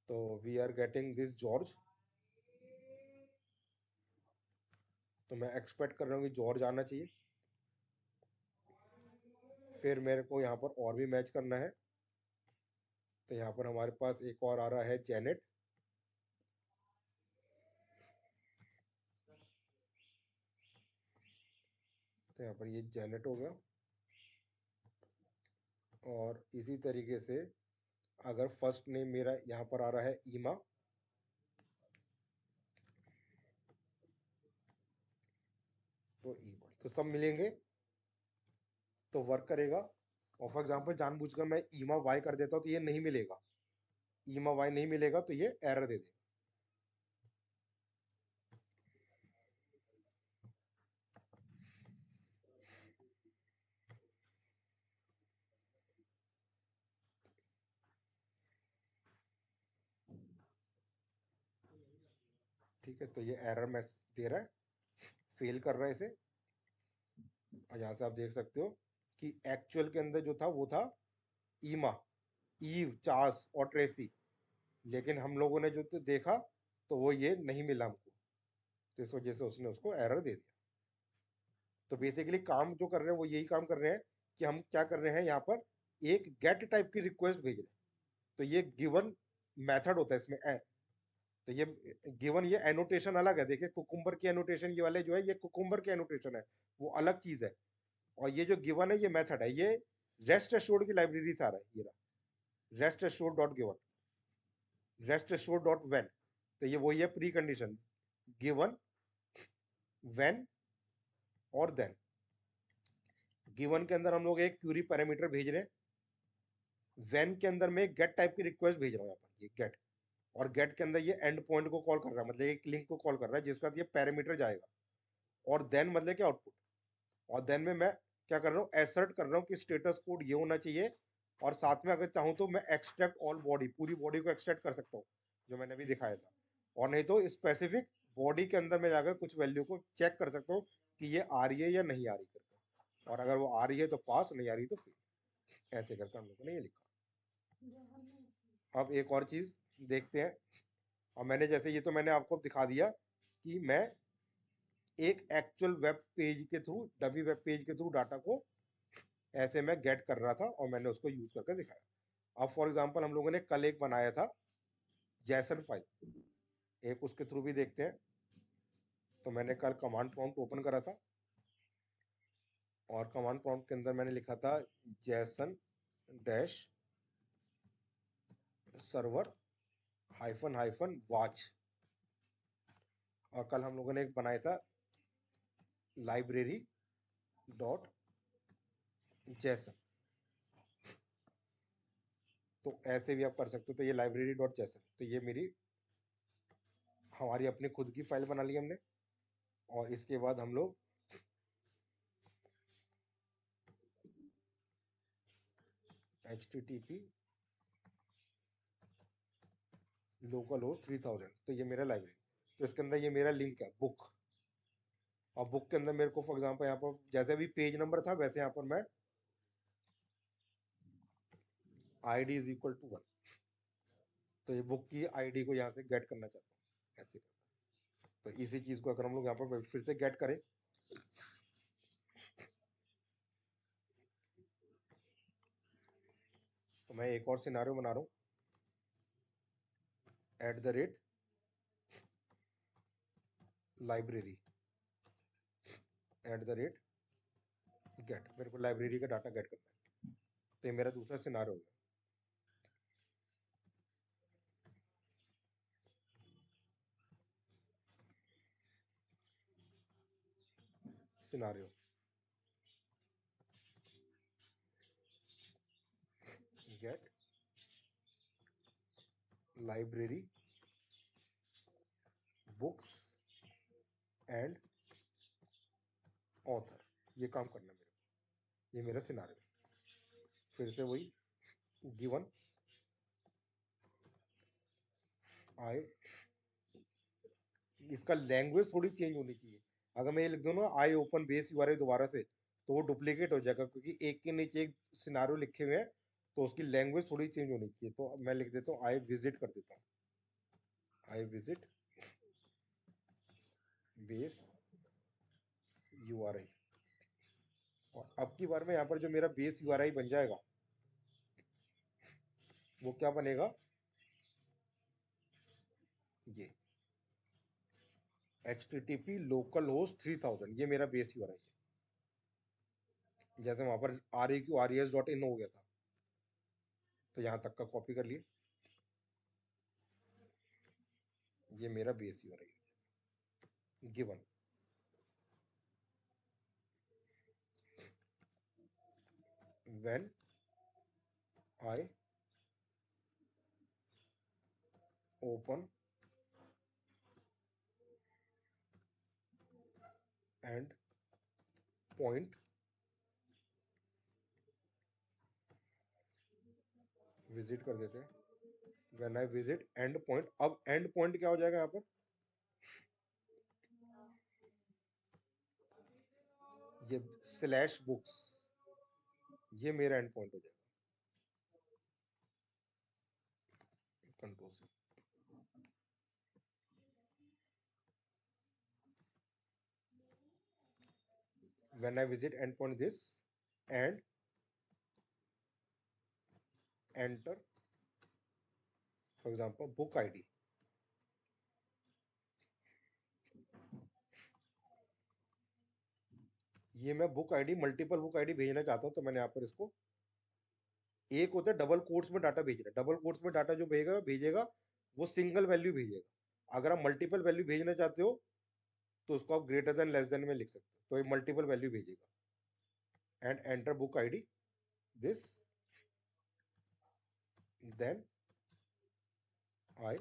तो we are getting this George. तो मैं एक्सपेक्ट कर रहा हूँ कि जॉर्ज आना चाहिए। फिर मेरे को यहाँ पर और भी मैच करना है। तो यहाँ पर हमारे पास एक और आ रहा है जेनेट। तो यहाँ पर ये जेनेट हो गया। और इसी तरीके से अगर फर्स्ट नेम मेरा यहाँ पर आ रहा है ईमा, तो ईमा, तो सब मिलेंगे तो वर्क करेगा। और फॉर एग्जाम्पल जानबूझकर मैं ईमा वाई कर देता हूँ तो ये नहीं मिलेगा, ईमा वाई नहीं मिलेगा तो ये एरर दे देगा। ठीक है, तो ये एरर मैसेज दे रहा है, फेल कर रहा है इसे। और यहाँ से आप देख सकते हो कि एक्चुअल के अंदर जो था वो था ईमा, ईव, चार्ल्स और ट्रेसी, लेकिन हम लोगों ने जो तो देखा तो वो ये नहीं मिला हमको, तो इस वजह से उसने उसको एरर दे दिया। तो बेसिकली काम जो कर रहे हैं वो यही काम कर रहे हैं कि हम क्या कर रहे हैं, यहाँ पर एक गेट टाइप की रिक्वेस्ट भेज रहे हैं। तो ये गिवन मेथड होता है इसमें तो ये गिवन, ये एनोटेशन अलग है। देखिए कुकुम्बर की एनोटेशन ये वाले जो है ये कुकुम्बर की एनोटेशन है, वो अलग चीज है। और ये जो गिवन है ये मेथड है, ये रेस्ट एश्योर्ड की लाइब्रेरी से आ रहा है। ये रहा rest assured dot given, rest assured dot when. तो ये वही है प्री कंडीशन, गिवन, वेन और देन। गिवन के अंदर हम लोग एक क्यूरी पैरामीटर भेज रहे हैं, वेन के अंदर मैं गेट टाइप की रिक्वेस्ट भेज रहा हूँ यहाँ पर, ये गेट। और गेट के अंदर ये एंड पॉइंट को कॉल कर रहा है, मतलब एक लिंक को कॉल कर रहा है जिसका ये पैरामीटर जाएगा। और देन मतलब कि आउटपुट। और देन में मैं क्या कर रहा हूँ, एसर्ट कर रहा हूँ कि स्टेटस कोड ये होना चाहिए। और साथ में अगर चाहूँ तो मैं एक्सट्रैक्ट ऑल बॉडी, पूरी बॉडी को एक्सट्रैक्ट कर सकता हूँ, जो मैंने अभी दिखाया था। और नहीं तो स्पेसिफिक बॉडी के अंदर में जाकर कुछ वैल्यू को चेक कर सकता हूँ कि ये आ रही है या नहीं आ रही करके। और अगर वो आ रही है तो पास, नहीं आ रही तो फेल। ऐसे करके हम लोगों ने ये लिखा। अब एक और चीज देखते हैं। और मैंने जैसे, ये तो मैंने आपको दिखा दिया कि मैं एक एक्चुअल वेब पेज के थ्रू, डमी वेब पेज के थ्रू डाटा को ऐसे मैं गेट कर रहा था और मैंने उसको यूज करके दिखाया। अब फॉर एग्जांपल हम लोगों ने कल एक बनाया था जैसन फाइल, एक उसके थ्रू भी देखते हैं। तो मैंने कल कमांड प्रॉम्प्ट ओपन करा था और कमांड प्रॉम्प्ट के अंदर मैंने लिखा था जैसन dash server hyphen hyphen watch. और कल हम लोगों ने एक बनाया था लाइब्रेरी डॉट जैसन। तो ऐसे भी आप कर सकते हो। तो ये लाइब्रेरी डॉट जैसन, तो ये मेरी, हमारी अपनी खुद की फाइल बना ली हमने। और इसके बाद हम लोग HTTP लोकल होस्ट 3000, तो ये मेरा लाइब्रेरी। तो इसके अंदर ये मेरा लिंक है बुक। और बुक के अंदर मेरे को फॉर एग्जाम्पल यहाँ पर जैसे भी पेज नंबर था वैसे यहाँ पर मैं ID इज इक्वल टू 1, तो ये बुक की ID को यहाँ से गेट करना चाहता हूँ ऐसे। तो इसी चीज को अगर हम लोग यहाँ पर फिर से गेट करें, तो मैं एक और सिनारियो बना रहा हूँ, @ लाइब्रेरी गेट। मेरे को लाइब्रेरी का डाटा गेट करना है। तो ये मेरा दूसरा सिनारियो हो गया। Scenario get library books and author, ये काम करना है मेरे को, ये मेरा सिनारियो। फिर से वही गिवन आई, इसका लैंग्वेज थोड़ी चेंज होनी चाहिए। अगर मैं ये लिख दूँ ना आई ओपन बेस यूआरएल दोबारा से, तो वो डुप्लीकेट हो जाएगा, क्योंकि एक के नीचे एक सिनारियो लिखे हुए हैं, तो उसकी लैंग्वेज थोड़ी चेंज होनी चाहिए। तो मैं लिख देता हूँ आई विजिट कर देता हूँ, आई विजिट बेस यूआरआई। और अब की बार में यहाँ पर जो मेरा बेस यूआरआई बन जाएगा, वो क्या बनेगा, ये HTTP लोकल होस्ट 3000, ये मेरा बेस यूआरआई है। जैसे वहां पर REQ RES.in हो गया था, तो यहां तक का कॉपी कर लिए, ये मेरा बेस यूआरआई है। Given when I open and point visit कर देते हैं, when I visit end point. अब एंड पॉइंट क्या हो जाएगा यहाँ पर, ये स्लैश बुक्स, ये मेरा एंड पॉइंट हो जाएगा। कंट्रोल से when I visit end point this and enter for example book ID. ये मैं book ID, multiple book ID भेजना चाहता हूं, तो मैंने यहाँ पर इसको, एक होता है डबल कोट्स में डाटा भेजना, डबल कोट्स में डाटा जो भेजेगा भेजेगा वो सिंगल वैल्यू भेजेगा। अगर आप मल्टीपल वैल्यू भेजना चाहते हो, तो उसको आप ग्रेटर देन लेस देन में लिख सकते हो, तो ये मल्टीपल वैल्यू भेजेगा। And enter book ID this, then I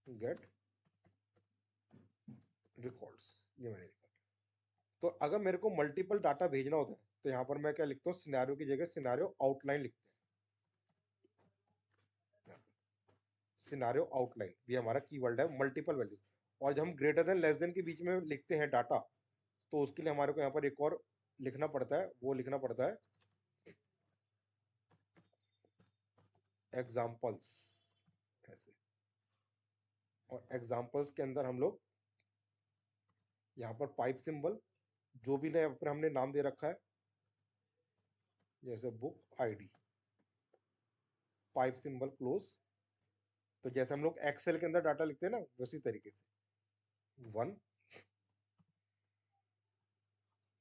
get records, ये मैंने लिखा। तो अगर मेरे को मल्टीपल डाटा भेजना होता है, तो यहाँ पर मैं क्या लिखता हूँ, सिनारियो की जगह सिनारियो आउटलाइन लिखते हैं। सिनारियो आउटलाइन भी हमारा कीवर्ड है, मल्टीपल वैल्यूज। और जब हम ग्रेटर देन लेस देन के बीच में लिखते हैं डाटा, तो उसके लिए हमारे को यहाँ पर एक और लिखना पड़ता है, वो लिखना पड़ता है एग्जाम्पल्स, ऐसे। और एग्जाम्पल्स के अंदर हम लोग यहाँ पर पाइप सिंबल, जो भी यहाँ पर हमने नाम दे रखा है, जैसे book ID, pipe symbol close. तो जैसे हम लोग एक्सेल के अंदर डाटा लिखते हैं ना, उसी तरीके से 1,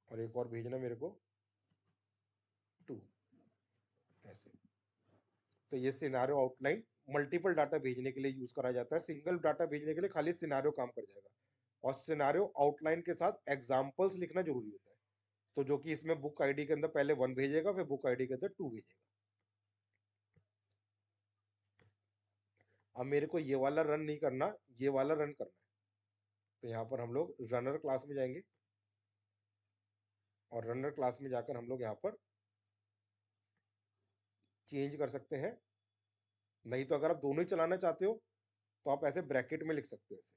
और एक और भेजना मेरे को 2, ऐसे। तो ये सिनारियो आउटलाइन मल्टीपल डाटा भेजने के लिए यूज करा जाता है, सिंगल डाटा भेजने के लिए खाली सिनारियो काम कर जाएगा। और सिनारियो आउटलाइन के साथ एग्जाम्पल्स लिखना जरूरी होता है। तो जो कि इसमें बुक आईडी के अंदर पहले 1 भेजेगा, फिर बुक आईडी के अंदर 2 भेजेगा। अब मेरे को ये वाला रन नहीं करना, ये वाला रन करना है। तो यहाँ पर हम लोग रनर क्लास में जाएंगे, और रनर क्लास में जाकर हम लोग यहाँ पर चेंज कर सकते हैं। नहीं तो अगर आप दोनों ही चलाना चाहते हो, तो आप ऐसे ब्रैकेट में लिख सकते हो, ऐसे।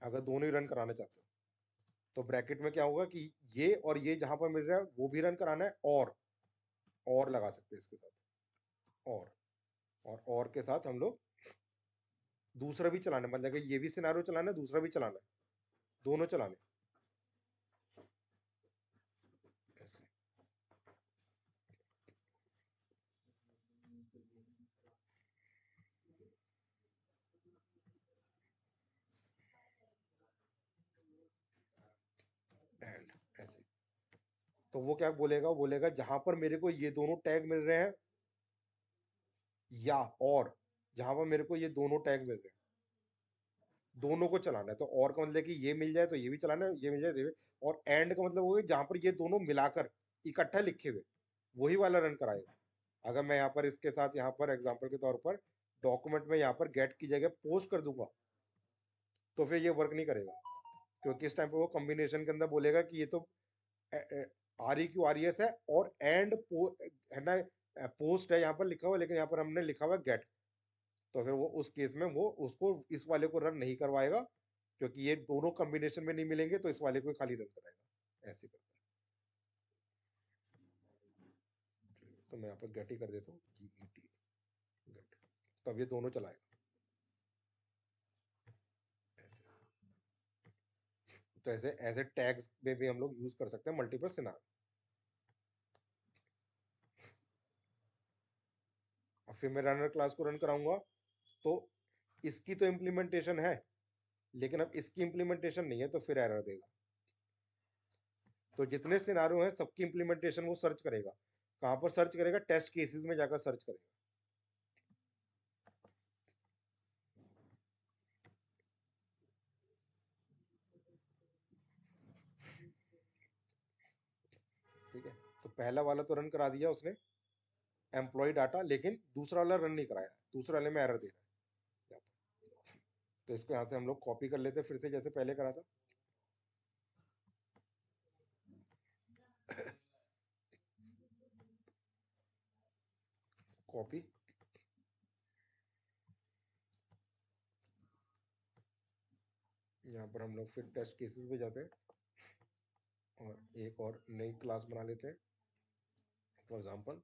अगर दोनों ही रन कराना चाहते हो, तो ब्रैकेट में क्या होगा कि ये और ये जहां पर मिल रहा है वो भी रन कराना है, और लगा सकते हैं इसके साथ, और के साथ हम लोग दूसरा भी चलाना है, मतलब कि ये भी सिनारियो चलाना है, दूसरा भी चलाना है, दोनों चलाने ऐसे। एंड ऐसे। तो वो क्या बोलेगा, वो बोलेगा जहां पर मेरे को ये दोनों टैग मिल रहे हैं, या और जहां पर मेरे को ये दोनों टैग मिल रहे हैं, दोनों को चलाना है। तो और का मतलब कि ये मिल जाए तो ये भी चलाना है, ये मिल जाए तो ये भी। और एंड का मतलब वो है जहां पर ये दोनों मिलाकर इकट्ठा लिखे हुए, वही वाला रन कराएगा। अगर मैं यहाँ पर इसके साथ यहाँ पर एग्जांपल के तौर पर डॉक्यूमेंट में यहाँ पर गेट की जगह पोस्ट कर दूंगा, तो फिर ये वर्क नहीं करेगा, क्योंकि इस टाइम पे वो कॉम्बिनेशन के अंदर बोलेगा कि ये तो REQRES है, और एंड है ना, पोस्ट है यहाँ पर लिखा हुआ, लेकिन यहाँ पर हमने लिखा हुआ गेट। तो फिर वो उस केस में वो उसको इस वाले को रन नहीं करवाएगा, क्योंकि ये दोनों कॉम्बिनेशन में नहीं मिलेंगे, तो इस वाले को खाली रन कराएगा। ऐसे करता है। तो मैं यहाँ पर गेट ही कर देता हूँ, GET गेट, तब ये दोनों चलाएगा ऐसे। तो ऐसे ऐसे टैग्स में भी हम लोग यूज कर सकते हैं मल्टीपल सिनारियो। अब फिर मैं रनर क्लास को रन कराऊंगा, तो इसकी तो इम्प्लीमेंटेशन है, लेकिन अब इसकी इम्प्लीमेंटेशन नहीं है, तो फिर एरर देगा। तो जितने सिनारियो हैं सबकी इम्प्लीमेंटेशन वो सर्च करेगा। कहाँ पर सर्च करेगा? टेस्ट केसेस में जाकर सर्च करेगा। ठीक है, तो पहला वाला तो रन करा दिया उसने, एम्प्लॉय डाटा, लेकिन दूसरा वाला रन नहीं कराया, दूसरे वाले में एरर दे रहा है यहाँ पर। तो इसको यहाँ से हम लोग कॉपी कर लेते हैं फिर से, जैसे पहले करा था। कॉपी, यहाँ पर हम लोग फिर टेस्ट केसेस पे जाते हैं, और एक और नई क्लास बना लेते हैं, for example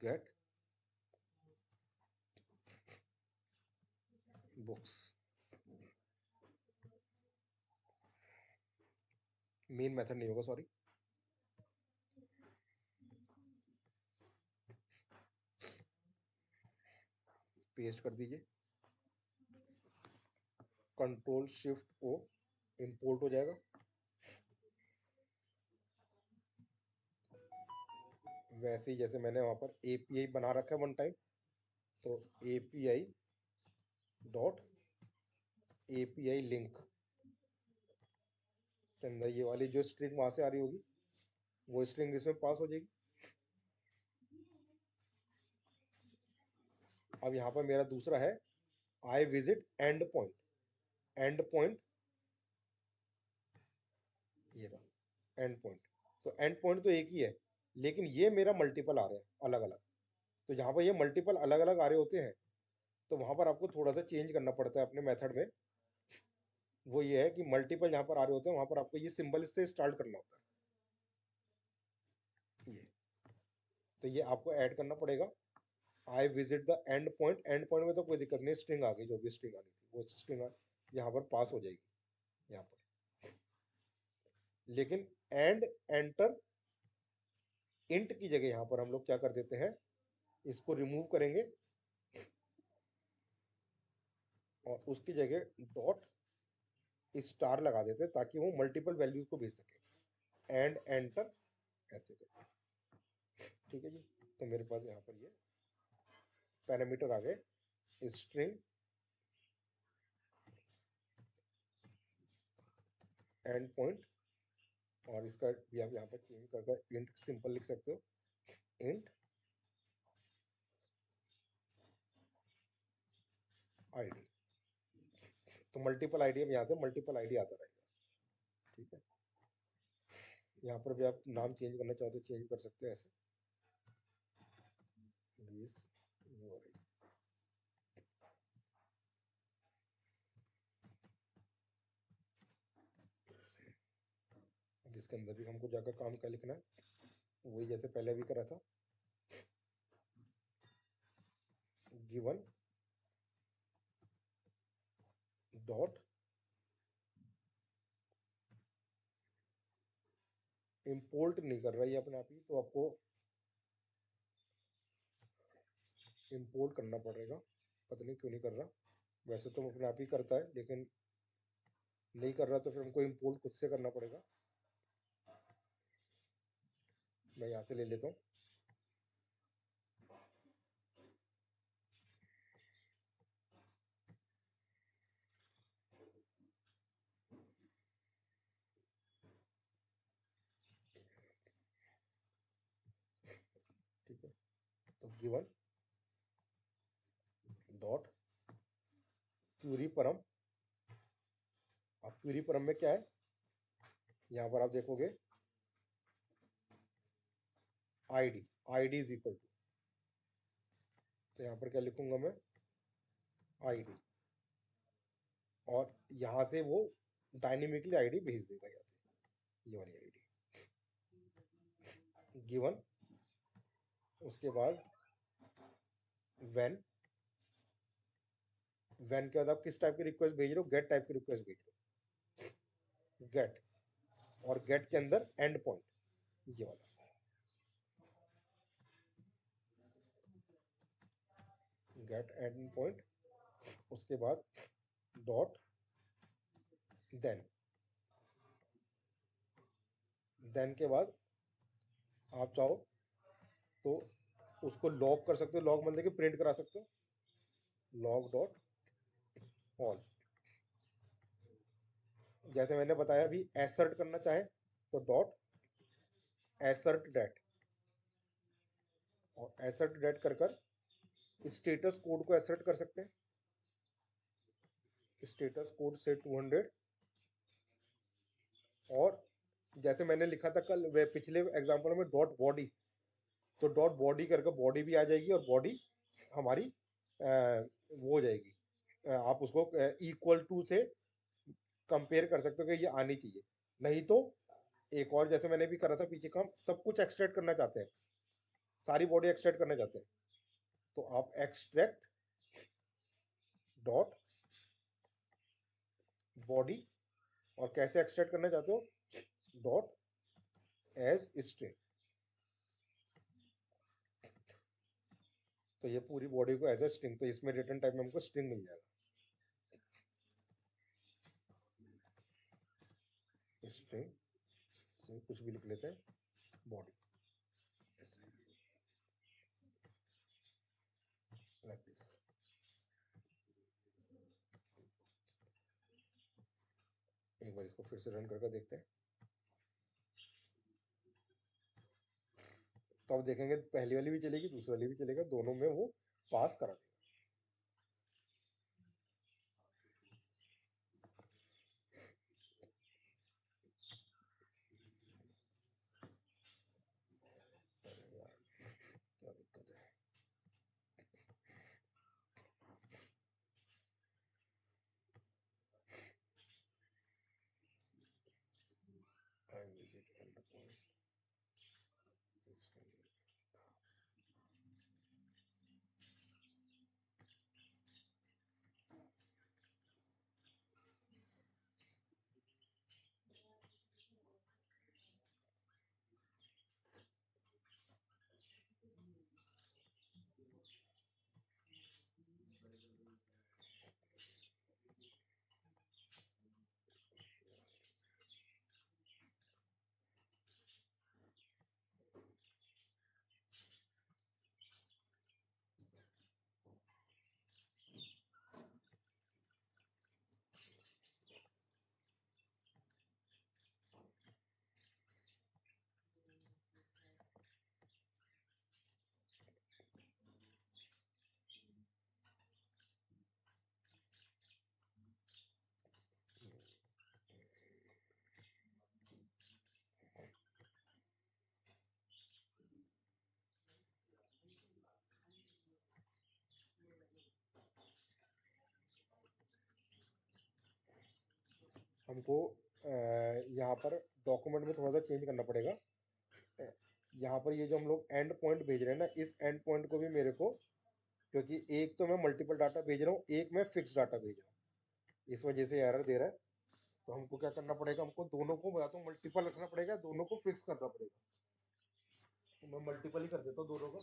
gate books. Main method नहीं होगा, सॉरी। पेस्ट कर दीजिए, कंट्रोल शिफ्ट ओ, इंपोर्ट हो जाएगा। वैसे ही जैसे मैंने वहां पर API बना रखा है वन टाइम, तो API डॉट API लिंक के अंदर ये वाली जो स्ट्रिंग वहां से आ रही होगी, वो स्ट्रिंग इसमें पास हो जाएगी। अब यहाँ पर मेरा दूसरा है, आई visit end point. And point, ये रहा एंड पॉइंट। तो एंड पॉइंट तो एक ही है, लेकिन ये मेरा मल्टीपल आ रहे हैं अलग अलग। तो जहाँ पर ये मल्टीपल अलग अलग आ रहे होते हैं, तो वहां पर आपको थोड़ा सा चेंज करना पड़ता है अपने मेथड में। वो ये है कि मल्टीपल जहाँ पर आ रहे होते हैं, वहां पर आपको ये सिंबल से स्टार्ट करना होता है, ये। तो ये आपको ऐड करना पड़ेगा, I visit the end point. And point में तो कोई दिक्कत नहीं, स्ट्रिंग आ गई, जो भी स्ट्रिंग आनी थी वो स्ट्रिंग यहाँ पर पास हो जाएगी यहाँ पर। लेकिन एंड एंटर इंट की जगह यहाँ पर हम लोग क्या कर देते हैं, इसको रिमूव करेंगे, और उसकी जगह डॉट स्टार लगा देते हैं, ताकि वो मल्टीपल वैल्यूज को भेज सके। एंड एंटर ऐसे करके। ठीक है जी। तो मेरे पास यहाँ पर ये पैरामीटर आ गए, स्ट्रिंग एंड पॉइंट, और इसका भी आप यहाँ पर चेंज कर इंट सिंपल लिख सकते हो, इंट आईडी। तो मल्टीपल आईडी, अब यहाँ से मल्टीपल आईडी आता रहेगा। ठीक है, यहाँ पर भी आप नाम चेंज करना चाहो तो चेंज कर सकते हैं ऐसे, 20 अब इसके अंदर भी हमको जाकर काम क्या लिखना है, वही जैसे पहले भी करा था, गिवन डॉट इंपोर्ट नहीं कर रहा है ये अपने आप ही, तो आपको इंपोर्ट करना पड़ेगा। पता नहीं क्यों नहीं कर रहा, वैसे तो अपने आप ही करता है, लेकिन नहीं कर रहा, तो फिर हमको इंपोर्ट खुद से करना पड़ेगा। मैं यहाँ से ले लेता हूँ, ठीक है। तो गिवन डॉट क्यूरी परम। अब क्यूरी परम में क्या है, यहाँ पर आप देखोगे ID, ID is equal to, तो यहाँ पर क्या लिखूंगा मैं, आईडी, और यहाँ से वो डायनेमिकली आईडी भेज देगा यहाँ से, ये वाली आईडी गिवन। उसके बाद व्हेन, व्हेन के बाद आप किस टाइप की रिक्वेस्ट भेज रहे हो, गेट टाइप की रिक्वेस्ट भेज रहे हो, गेट, और गेट के अंदर एंड पॉइंट, ये वाला गेट एंड पॉइंट। उसके बाद डॉट देन, देन के बाद आप चाहो तो उसको लॉग कर सकते हो, लॉग मतलब कि प्रिंट करा सकते हो, लॉग डॉट ऑल। जैसे मैंने बताया अभी, एसर्ट करना चाहे तो डॉट एसर्ट डेट, और एसर्ट डेट कर कर स्टेटस कोड को एसर्ट कर सकते हैं, स्टेटस कोड से 200। और जैसे मैंने लिखा था कल वे पिछले एग्जांपल में डॉट बॉडी, तो डॉट बॉडी करके बॉडी भी आ जाएगी, और बॉडी हमारी वो हो जाएगी, आप उसको इक्वल टू से कंपेयर कर सकते हो कि ये आनी चाहिए। नहीं तो एक और, जैसे मैंने भी करा था पीछे काम, सब कुछ एक्सट्रैक्ट करना चाहते हैं, सारी बॉडी एक्सट्रैक्ट करना चाहते हैं, तो आप एक्सट्रैक्ट डॉट बॉडी, और कैसे एक्सट्रैक्ट करना चाहते हो, डॉट एज स्ट्रिंग, तो ये पूरी बॉडी को एज ए स्ट्रिंग, तो इसमें रिटर्न टाइप में हमको स्ट्रिंग मिल जाएगा, स्ट्रिंग कुछ भी लिख लेते हैं, बॉडी, लाइक दिस। एक बार इसको फिर से रन करके देखते हैं, तो अब देखेंगे पहली वाली भी चलेगी, दूसरी वाली भी चलेगा, दोनों में वो पास करा देगा। अरे यार, क्या दिक्कत है, आई विजिट एंड पॉइंट, हमको यहाँ पर डॉक्यूमेंट में थोड़ा सा चेंज करना पड़ेगा। अ, यहाँ पर ये जो हम लोग एंड पॉइंट भेज रहे हैं ना, इस एंड पॉइंट को भी मेरे को, क्योंकि एक तो मैं मल्टीपल डाटा भेज रहा हूँ, एक मैं फिक्स डाटा भेज रहा हूँ, इस वजह से एरर दे रहा है। तो हमको क्या करना पड़ेगा, हमको दोनों को या तो मल्टीपल रखना पड़ेगा, दोनों को फिक्स करना पड़ेगा, तो मैं मल्टीपल ही कर देता हूँ दोनों को।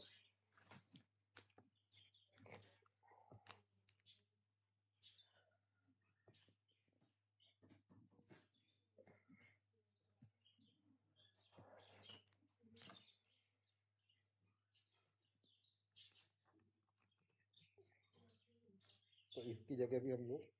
तो इसकी जगह भी हम लोग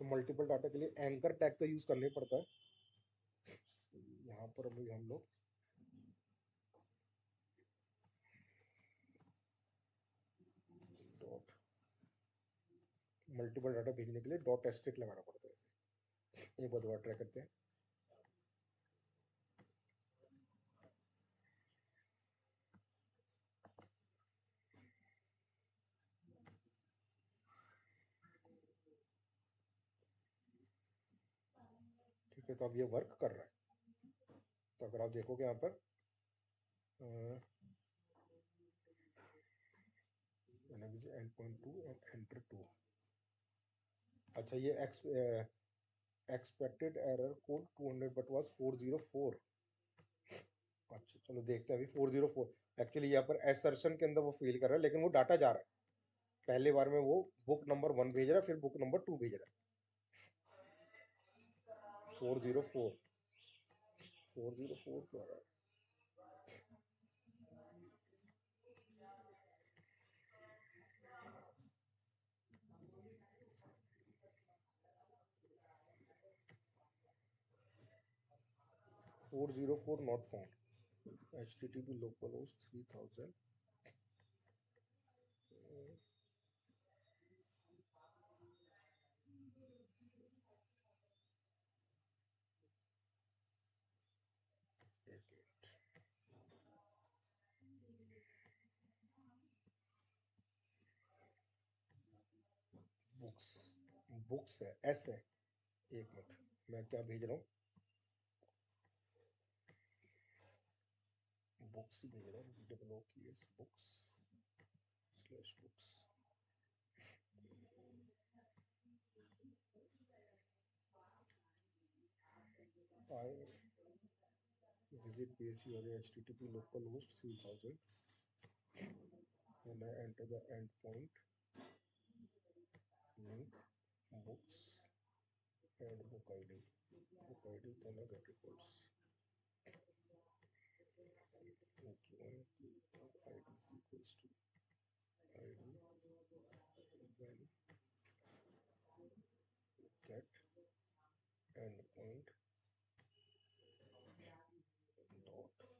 तो मल्टीपल डाटा के लिए एंकर टैग तो यूज करना ही पड़ता है। यहाँ पर अभी हम लोग डॉट मल्टीपल डाटा भेजने के लिए डॉट एस्ट्रिक लगाना पड़ता है। एक बार दोबारा ट्राई करते हैं। ठीक है, तो अब ये वर्क कर रहा है। तो अगर आप देखोगे यहाँ पर end point two and enter two, अच्छा ये expected error code 200 but was 404। अच्छा चलो देखते हैं अभी 404। एक्चुअली यहाँ पर एसर्शन के अंदर वो फेल कर रहा है, लेकिन वो डाटा जा रहा है। पहले बार में वो बुक नंबर 1 भेज रहा है, फिर बुक नंबर 2 भेज रहा है। 404 404 क्यों आ रहा है? 404 not found. HTTP localhost 3000। Books books है, एस है। एक मिनट, मैं क्या भेज रहा हूँ? बुक्स ही भेज रहा हूँ, WOKS books slash books. I visit base URL HTTP localhost 3000 and I enter the endpoint link books and book ID, then I get reports. Okay, ID is equals to ID when get endpoint dot dot.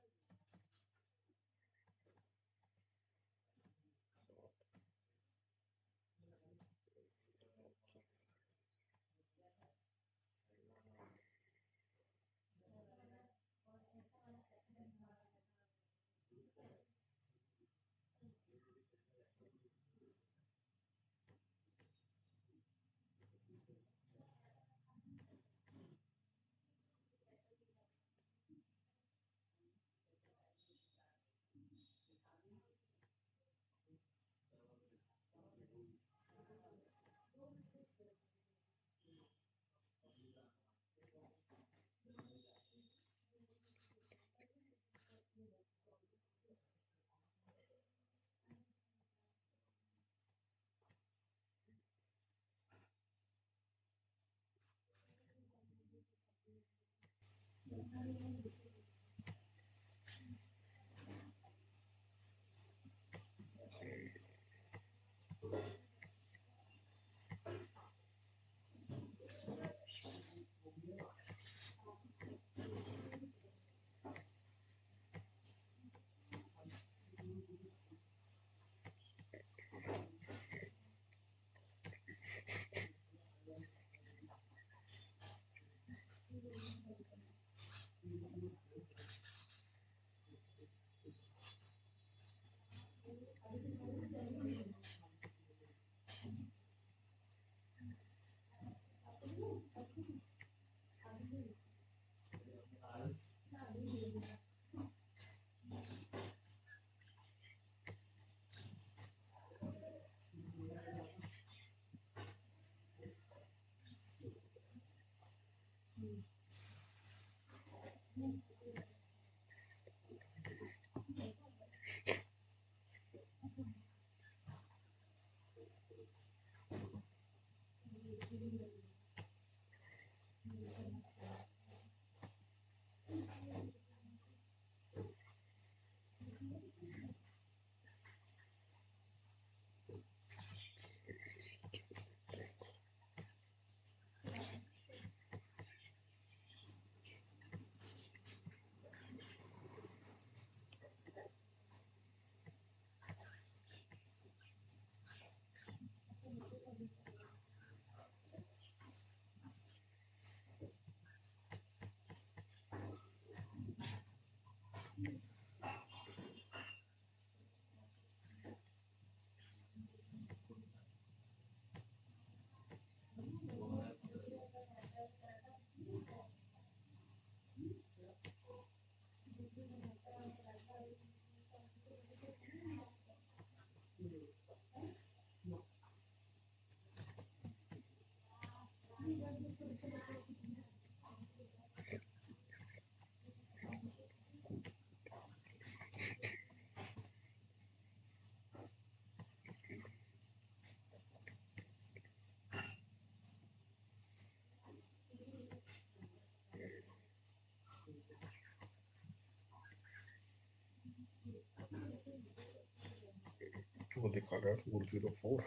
वो दिखा रहा है 404,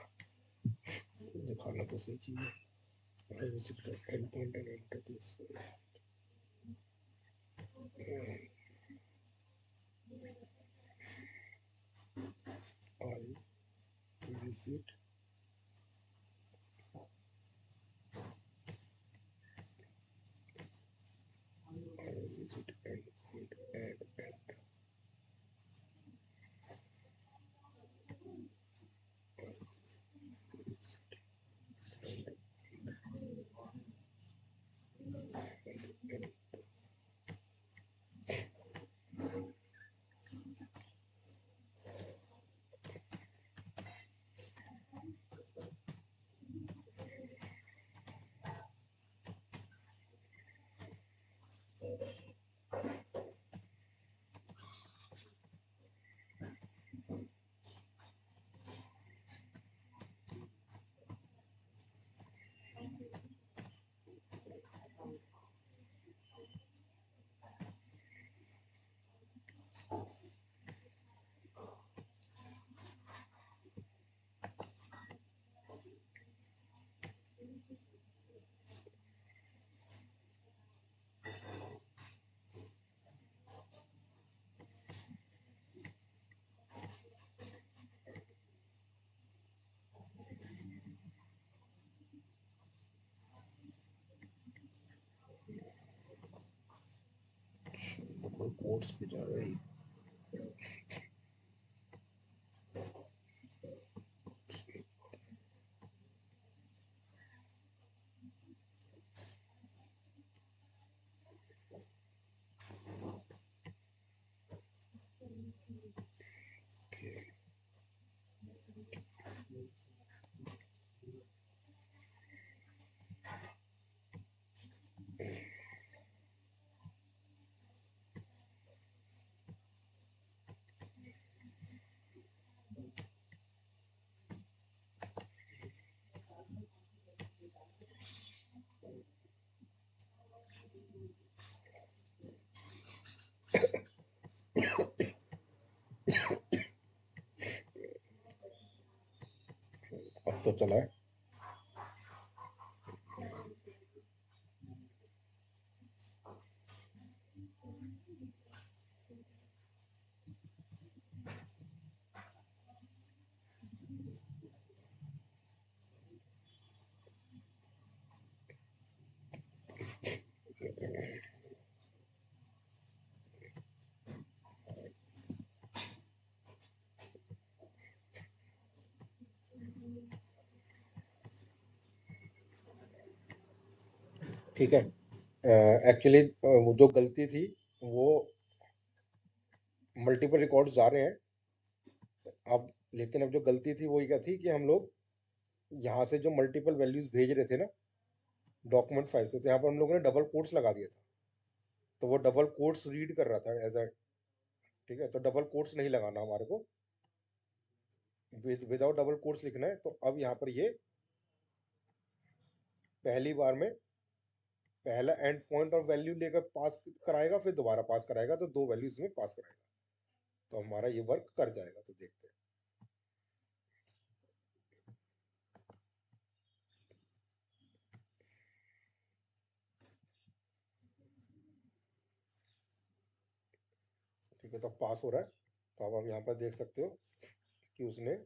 दिखाना तो सही चीज है। I visit the endpoint and enter this. I visit endpoint and enter. Codes पे जा रहे हैं। अब तो चला है। ठीक है। एक्चुअली वो जो गलती थी वो मल्टीपल रिकॉर्ड्स जा रहे हैं अब, लेकिन अब जो गलती थी वो ये क्या थी कि हम लोग यहाँ से जो मल्टीपल वैल्यूज भेज रहे थे ना डॉक्यूमेंट फाइल से, तो यहाँ पर हम लोगों ने डबल कोट्स लगा दिया था, तो वो डबल कोट्स रीड कर रहा था एज अ। ठीक है, तो डबल कोट्स नहीं लगाना हमारे को, विदाउट डबल कोट्स लिखना है। तो अब यहाँ पर ये पहली बार में पहला एंड पॉइंट और वैल्यू लेकर पास कराएगा, फिर दोबारा पास कराएगा, तो दो वैल्यूज में पास कराएगा, तो हमारा ये वर्क कर जाएगा। तो देखते हैं। ठीक है, तो पास हो रहा है। तो अब आप यहाँ पर देख सकते हो कि उसने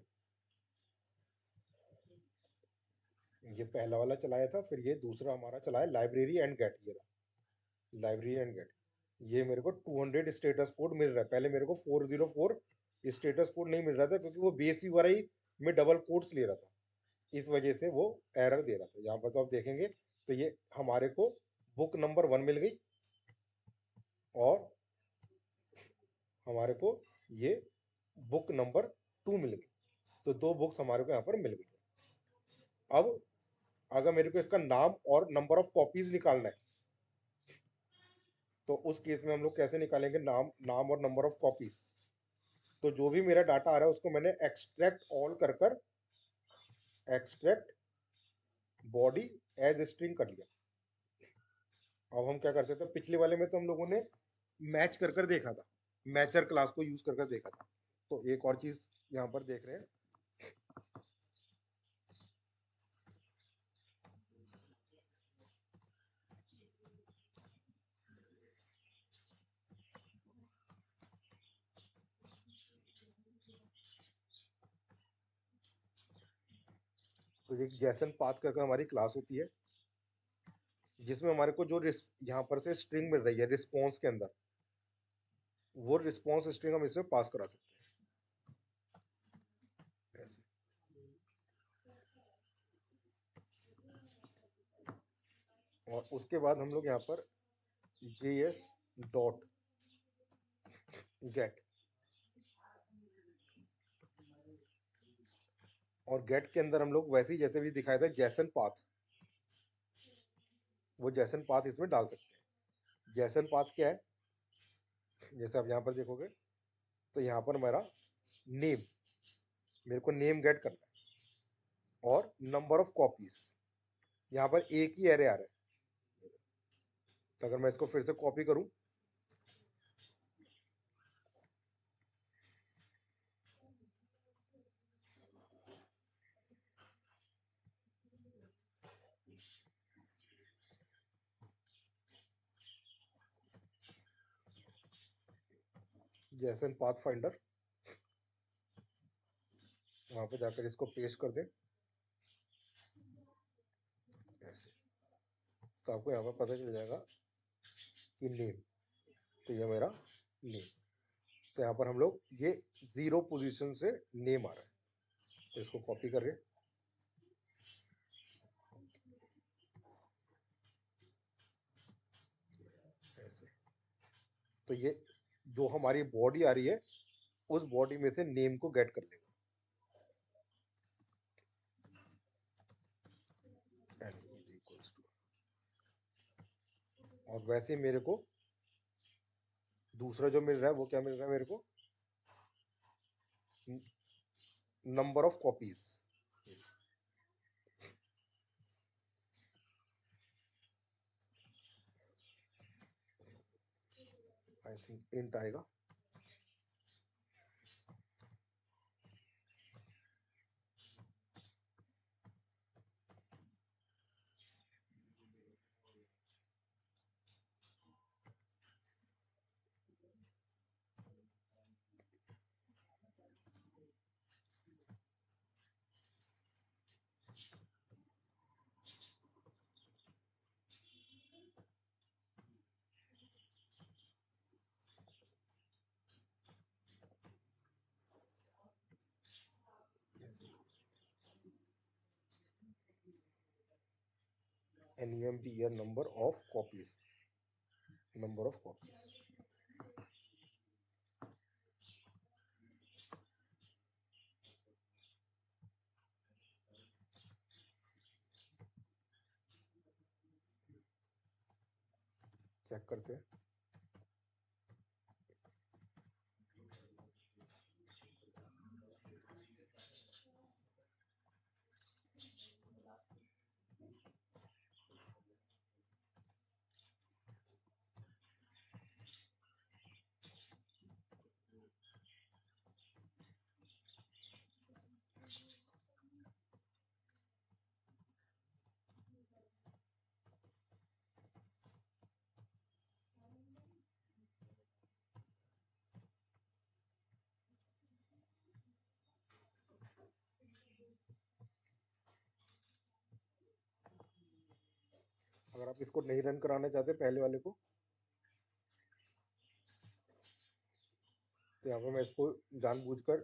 ये पहला वाला चलाया था, फिर ये दूसरा हमारा चलाया लाइब्रेरी एंड गेट। ये लाइब्रेरी एंड गेट, ये मेरे को 200 स्टेटस कोड मिल रहा है। पहले मेरे को 404 स्टेटस कोड नहीं मिल रहा था, क्योंकि वो बेसिक वाला ही में डबल कोड्स ले रहा था, इस वजह से वो एरर दे रहा था। यहाँ पर तो आप देखेंगे तो ये हमारे को बुक नंबर 1 मिल गई और हमारे को ये बुक नंबर 2 मिल गई, तो दो बुक्स हमारे को यहाँ पर मिल गई। अब अगर मेरे को इसका नाम और नंबर ऑफ कॉपीज निकालना है, तो उस केस में हम लोग कैसे निकालेंगे नाम नाम और नंबर ऑफ कॉपीज? तो जो भी मेरा डाटा आ रहा है उसको मैंने एक्सट्रैक्ट ऑल कर कर एक्सट्रैक्ट बॉडी एज स्ट्रिंग कर लिया। अब हम क्या कर सकते हैं, पिछले वाले में तो हम लोगों ने मैच कर कर देखा था, मैचर क्लास को यूज कर कर देखा था। तो एक और चीज यहाँ पर देख रहे हैं, तो एक जैसन पाथ कर हमारी क्लास होती है, जिसमें हमारे को जो यहाँ पर से स्ट्रिंग मिल रही है रिस्पॉन्स के अंदर, वो रिस्पॉन्स स्ट्रिंग हम इसमें पास करा सकते हैं ऐसे। और उसके बाद हम लोग यहाँ पर js डॉट गेट, और गेट के अंदर हम लोग वैसे ही जैसे भी दिखाया था जैसन पाथ, वो जैसन पाथ इसमें डाल सकते हैं। जैसन पाथ क्या है, जैसे आप यहाँ पर देखोगे तो यहाँ पर मेरा नेम, मेरे को नेम गेट करना है, और नंबर ऑफ कॉपीज, यहाँ पर एक ही एरे आ रहा है। तो अगर मैं इसको फिर से कॉपी करूँ, जैसन पाथ फाइंडर, वहाँ पे जाकर इसको पेस्ट कर दें ऐसे, तो आपको यहाँ पर पता चल जाएगा कि नेम, तो ये मेरा नेम। तो यहाँ पर हम लोग ये 0 पोजीशन से नेम आ रहा है, तो इसको कॉपी कर रहे हैं ऐसे। तो ये जो हमारी बॉडी आ रही है, उस बॉडी में से नेम को गेट कर लेगा, n इज इक्वल्स टू, और वैसे ही मेरे को दूसरा जो मिल रहा है वो क्या मिल रहा है मेरे को, number of copies. I think int आएगा, NEMPER number of copies, number of copies. Check करते हैं, अगर आप इसको नहीं रन कराना चाहते पहले वाले को, तो यहाँ पर मैं इसको जानबूझकर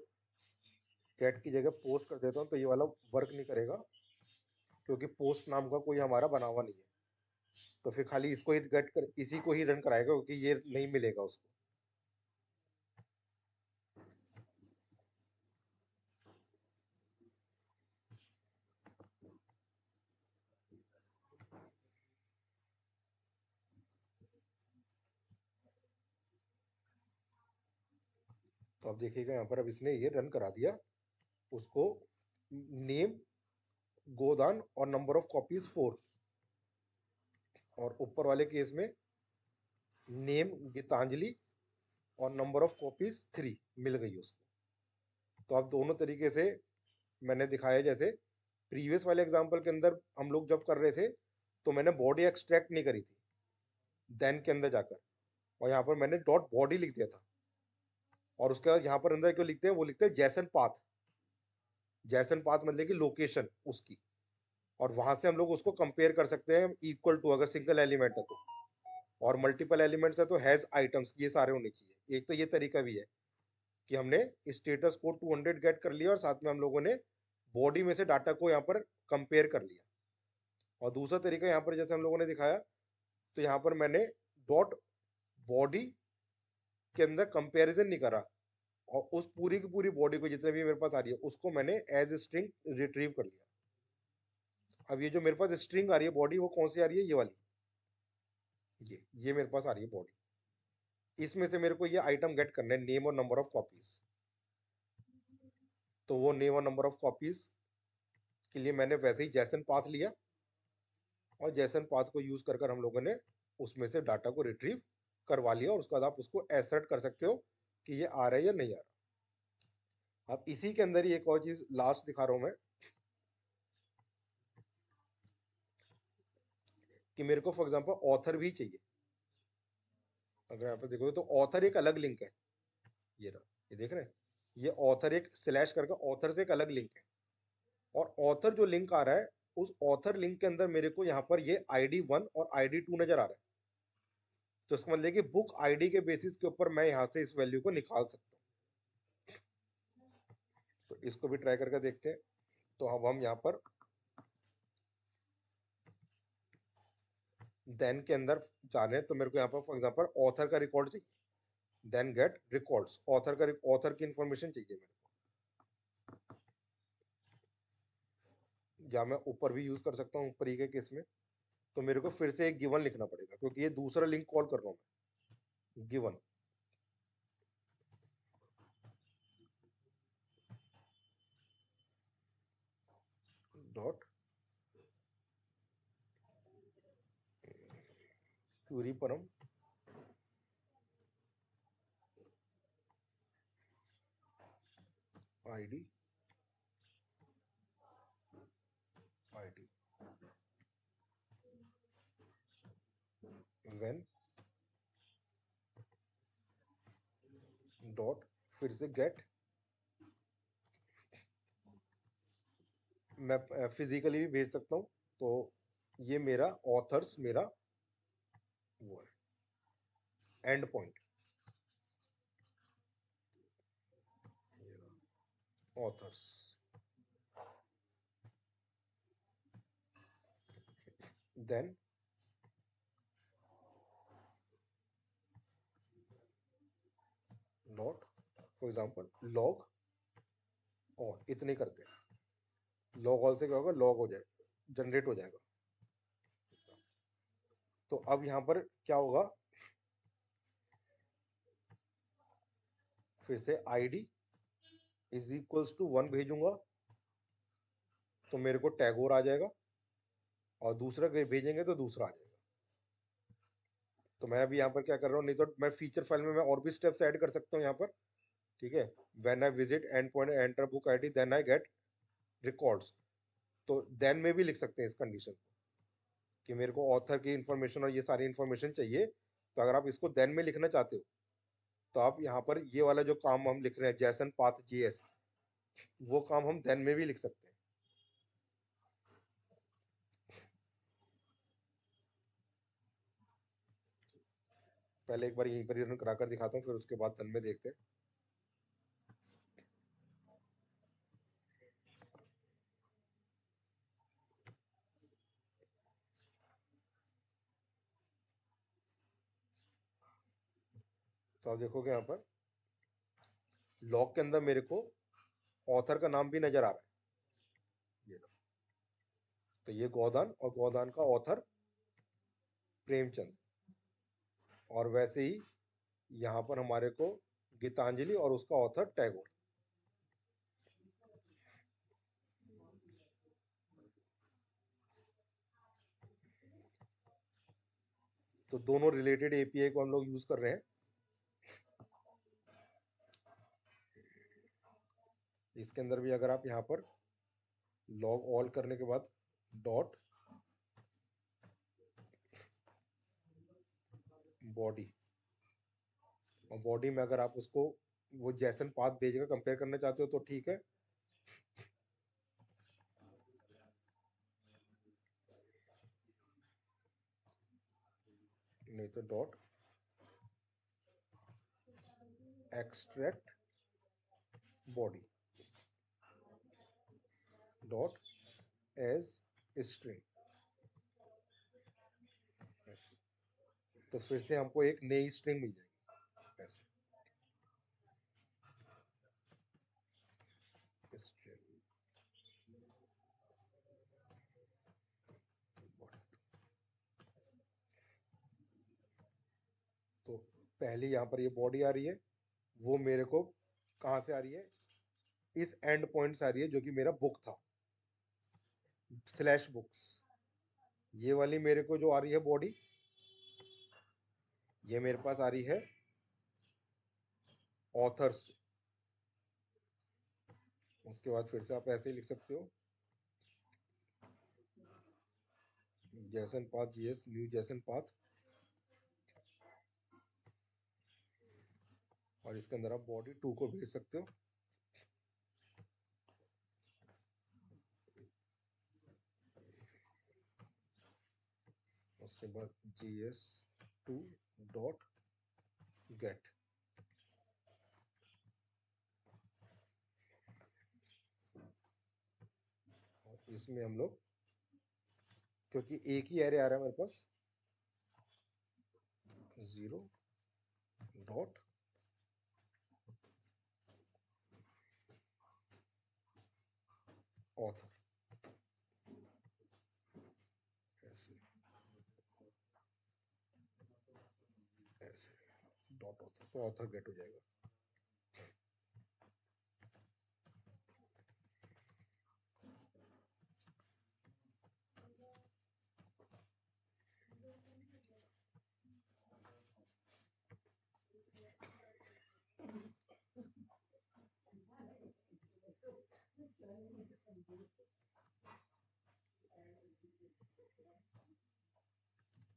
कैट की जगह पोस्ट कर देता हूँ, तो ये वाला वर्क नहीं करेगा, क्योंकि पोस्ट नाम का कोई हमारा बना हुआ नहीं है। तो फिर खाली इसको ही गेट कर, इसी को ही रन कराएगा, क्योंकि ये नहीं मिलेगा उसको। तो आप देखिएगा यहाँ पर अब इसने ये रन करा दिया उसको, नेम गोदान और नंबर ऑफ कॉपीज 4, और ऊपर वाले केस में नेम गीतांजलि और नंबर ऑफ कॉपीज 3 मिल गई उसको। तो आप दोनों तरीके से मैंने दिखाया, जैसे प्रीवियस वाले एग्जांपल के अंदर हम लोग जब कर रहे थे तो मैंने बॉडी एक्सट्रैक्ट नहीं करी थी देन के अंदर जाकर, और यहाँ पर मैंने डॉट बॉडी लिख दिया था, और उसके बाद यहाँ पर अंदर क्यों लिखते हैं, वो लिखते हैं जैसन पाथ। जैसन पाथ मतलब कि लोकेशन उसकी, और वहां से हम लोग उसको कंपेयर कर सकते हैं इक्वल टू, अगर सिंगल एलिमेंट है तो, और मल्टीपल एलिमेंट्स है तो हैज आइटम्स ये सारे होने चाहिए। एक तो ये तरीका भी है कि हमने स्टेटस को 200 गेट कर लिया और साथ में हम लोगों ने बॉडी में से डाटा को यहाँ पर कंपेयर कर लिया। और दूसरा तरीका यहाँ पर जैसे हम लोगों ने दिखाया, तो यहाँ पर मैंने डॉट बॉडी के अंदर कंपैरिजन नहीं करा, और उस पूरी की पूरी बॉडी को जितने भी मेरे पास आ रही है उसको मैंने एज स्ट्रिंग रिट्रीव कर लिया। अब ये जो मेरे पास स्ट्रिंग आ रही है बॉडी, वो कौन सी आ रही है, ये वाली, ये मेरे पास आ रही है बॉडी। इसमें से मेरे को ये आइटम गेट करना है, नेम और नंबर ऑफ कॉपीज। तो वो नेम और नंबर ऑफ कॉपीज के लिए मैंने वैसे ही जैसन पाथ लिया, और जैसन पाथ को यूज कर हम लोगों ने उसमें से डाटा को रिट्रीव करवा लिया, और उसके बाद आप उसको एसर्ट कर सकते हो कि ये आ रहा है या नहीं आ रहा। अब इसी के अंदर ही एक और चीज लास्ट दिखा रहा हूं मैं, कि मेरे को फॉर एग्जांपल ऑथर भी चाहिए। अगर यहाँ पे देखोगे तो ऑथर एक अलग लिंक है, ये रहा, ये देख रहे हैं, ये ऑथर एक स्लैश करके ऑथर से एक अलग लिंक है, और ऑथर जो लिंक आ रहा है उस ऑथर लिंक के अंदर मेरे को यहाँ पर ये ID 1 और ID 2 नजर आ रहा है। तो इसका मतलब है कि बुक आईडी के बेसिस के ऊपर मैं यहाँ से इस वैल्यू को निकाल सकता हूँ। तो इसको भी ट्राई करके देखते हैं। तो अब हम यहाँ पर देन के अंदर जा रहे हैं, तो मेरे को यहाँ पर फॉर एग्जांपल ऑथर का रिकॉर्ड चाहिए, देन गेट रिकॉर्ड्स, ऑथर की इंफॉर्मेशन चाहिए मेरे को, या मैं ऊपर भी यूज कर सकता हूँ ऊपर ही के केस में। तो मेरे को फिर से एक गिवन लिखना पड़ेगा क्योंकि ये दूसरा लिंक कॉल कर रहा हूँ मैं, गिवन डॉट क्यूरी परम आईडी आईडी व्हेन डॉट, फिर से गेट, मैं फिजिकली भी भेज सकता हूँ। तो ये मेरा ऑथर्स, मेरा वो है end point, authors. Then not for example log on, इतने करते हैं। लॉग ऑल से क्या होगा, लॉग हो जाएगा, जनरेट हो जाएगा। तो अब यहाँ पर क्या होगा, फिर से ID इज इक्वल्स टू 1 भेजूंगा तो मेरे को टैगोर आ जाएगा, और दूसरा भेजेंगे तो दूसरा आ जाएगा। तो मैं अभी यहाँ पर क्या कर रहा हूँ, नहीं तो मैं फीचर फाइल में मैं और भी स्टेप्स ऐड कर सकता हूँ यहाँ पर। ठीक है, when I visit end point enter book ID then I get records. तो देन में भी लिख सकते हैं इस कंडीशन को, कि मेरे को ऑथर की इन्फॉर्मेशन और ये सारी इन्फॉर्मेशन चाहिए। तो अगर आप इसको देन में लिखना चाहते हो तो आप यहाँ पर ये वाला जो काम हम लिख रहे हैं जैसन पाथ JS, वो काम हम देन में भी लिख सकते हैं। पहले एक बार यहीं पर रन कराकर दिखाता हूँ, फिर उसके बाद देन में देखते हैं। तो आप देखोगे यहाँ पर लॉग के अंदर मेरे को ऑथर का नाम भी नजर आ रहा है, ये लो। तो ये गोदान, और गोदान का ऑथर प्रेमचंद। और वैसे ही यहाँ पर हमारे को गीतांजलि और उसका ऑथर टैगोर। तो दोनों रिलेटेड एपीआई को हम लोग यूज कर रहे हैं। इसके अंदर भी अगर आप यहाँ पर लॉग ऑल करने के बाद डॉट बॉडी, और बॉडी में अगर आप उसको वो जैसन पाथ भेजेगा कंपेयर करना चाहते हो तो ठीक है, नहीं तो dot extract body dot as string. तो फिर से हमको एक नई स्ट्रिंग मिल जाएगी ऐसे string। तो पहली यहाँ पर ये बॉडी आ रही है, वो मेरे को कहाँ से आ रही है, इस एंड पॉइंट से आ रही है जो कि मेरा बुक था, स्लैश बुक्स। ये वाली मेरे को जो आ रही है बॉडी, ये मेरे पास आ रही है ऑथर्स। उसके बाद फिर से आप ऐसे ही लिख सकते हो, जैसन पाथ जीएस न्यू जैसन पाथ, और इसके अंदर आप बॉडी 2 को भेज सकते हो। उसके बाद GS2 डॉट गेट, और इसमें हम लोग, क्योंकि एक ही एरे आ रहा है मेरे पास, 0 डॉट ऑथर, ऐसे ऐसे डॉट ऑथर, तो ऑथर गेट हो जाएगा।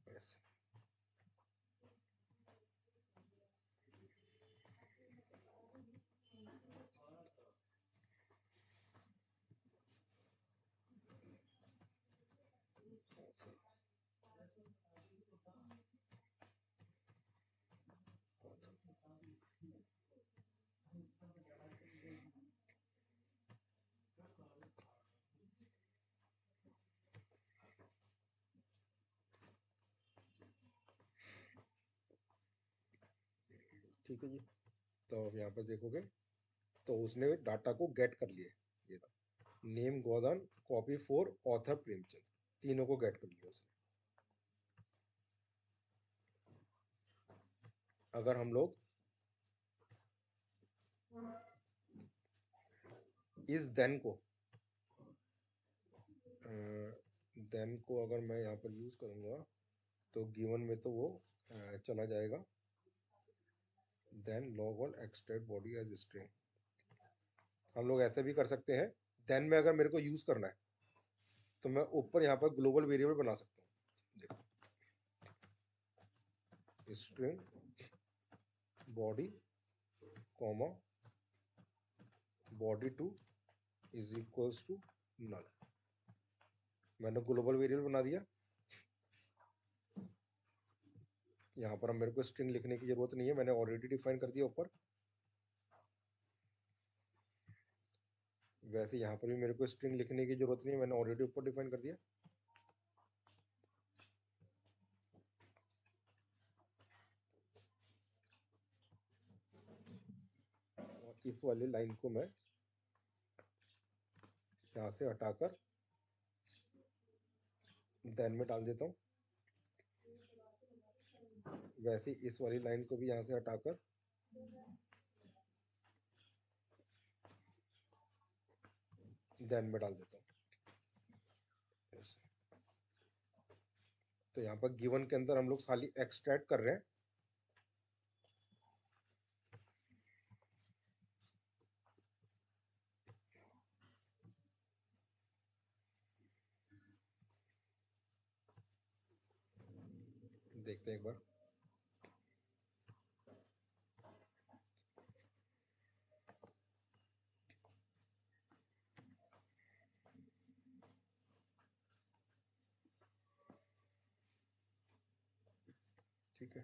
ऐसे ठीक है जी। तो अब यहाँ पर देखोगे तो उसने डाटा को गेट कर लिया, ये name Godan copy for author Premchand, तीनों को गेट कर लिया उसने। अगर हम लोग इस देन को अगर मैं यहाँ पर यूज करूंगा तो गिवन में तो वो चला जाएगा, then log all extract body as string. हम लोग ऐसे भी कर सकते हैं, देन में अगर मेरे को यूज करना है तो मैं ऊपर यहाँ पर ग्लोबल वेरिएबल बना सकता हूँ। देखो, string body comma body2 is equals to null. मैंने ग्लोबल वेरिएबल बना दिया। यहाँ पर अब मेरे को स्ट्रिंग लिखने की जरूरत नहीं है, मैंने ऑलरेडी डिफाइन कर दिया ऊपर। वैसे यहाँ पर भी मेरे को स्ट्रिंग लिखने की जरूरत नहीं है, मैंने ऑलरेडी ऊपर डिफाइन कर दिया। और इस वाली लाइन को मैं यहाँ से हटाकर देन में डाल देता हूँ। वैसे इस वाली लाइन को भी यहाँ से हटाकर देन में डाल देता हूँ ऐसे। तो यहाँ पर गिवन के अंदर हम लोग खाली एक्सट्रैक्ट कर रहे हैं। देखते हैं एक बार। ठीक है,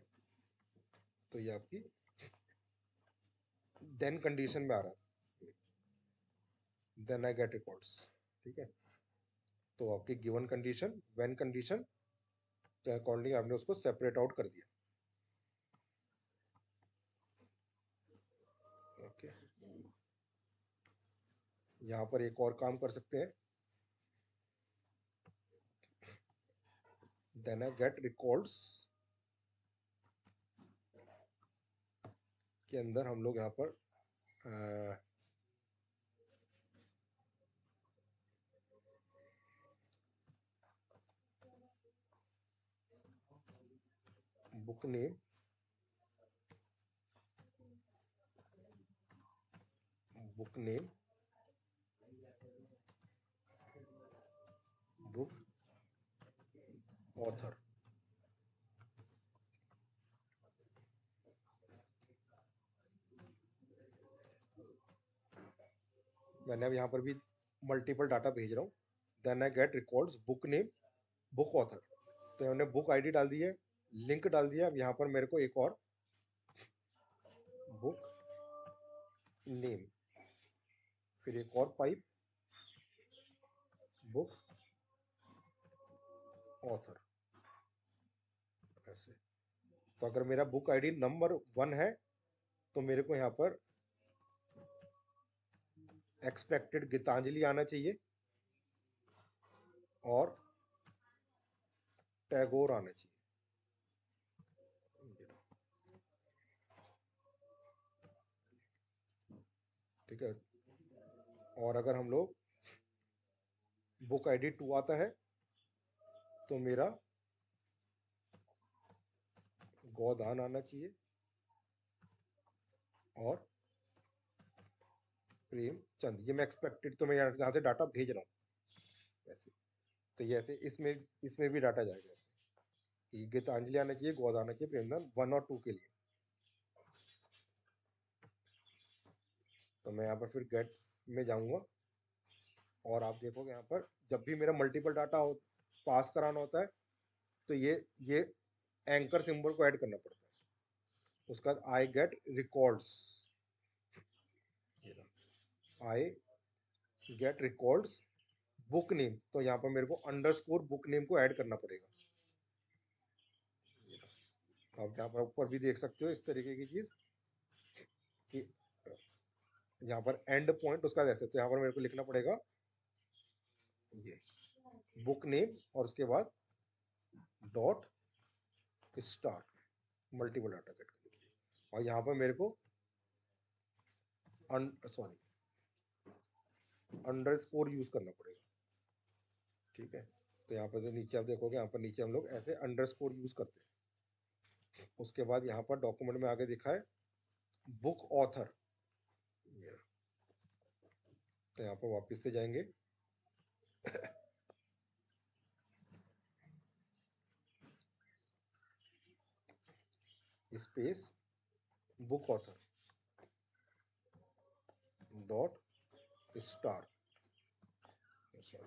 तो ये आपकी देन कंडीशन में आ रहा है, देन आई गेट रिकॉर्ड्स। ठीक है, तो आपकी गिवन कंडीशन, व्हेन कंडीशन के अकॉर्डिंग आपने उसको सेपरेट आउट कर दिया। ओके, यहाँ पर एक और काम कर सकते हैं, देन आई गेट रिकॉर्ड्स के अंदर हम लोग यहाँ पर book name, book name, book author. मैंने अब यहाँ पर भी मल्टीपल डाटा भेज रहा हूँ। Then I get records book name, book author. तो हमने बुक आईडी डाल दी है, लिंक डाल दिया। अब यहाँ पर मेरे को एक और बुक नेम, फिर एक और पाइप बुक ऑथर ऐसे। तो अगर मेरा बुक आईडी नंबर 1 है तो मेरे को यहाँ पर एक्सपेक्टेड गीतांजलि आना चाहिए और टैगोर आना चाहिए। ठीक है, और अगर हम लोग बुक आईडी 2 आता है तो मेरा गोदान आना चाहिए और प्रेमचंद। ये मैं एक्सपेक्टेड, तो मैं यहाँ से डाटा भेज रहा हूँ ऐसे। तो ये ऐसे इसमें इसमें भी डाटा जाएगा ऐसे कि गीतांजलि आना चाहिए, गोद आना चाहिए, प्रेमचंद 1 और 2 के लिए। तो मैं यहाँ पर फिर गेट में जाऊँगा और आप देखोगे यहाँ पर जब भी मेरा मल्टीपल डाटा पास कराना होता है तो ये एंकर सिंबल को ऐड करना पड़ता है। उसका बाद आई गेट रिकॉर्ड्स, आई गेट रिकॉर्ड्स बुक नेम। तो यहाँ पर मेरे को अंडरस्कोर बुक नेम को ऐड करना पड़ेगा। आप यहाँ पर ऊपर भी देख सकते हो इस तरीके की चीज कि यहाँ पर एंड पॉइंट उसका जैसे, तो यहाँ पर मेरे को लिखना पड़ेगा ये बुक नेम और उसके बाद dot star multiple data get करने के लिए। और यहाँ पर मेरे को सॉरी अंडरस्कोर यूज करना पड़ेगा। ठीक है, तो यहाँ पर जो नीचे आप देखोगे, यहाँ पर नीचे हम लोग ऐसे अंडरस्कोर यूज करते हैं। उसके बाद यहाँ पर डॉक्यूमेंट में आगे दिखा है बुक ऑथर। तो यहाँ पर वापस से जाएंगे space book author dot star, ऐसे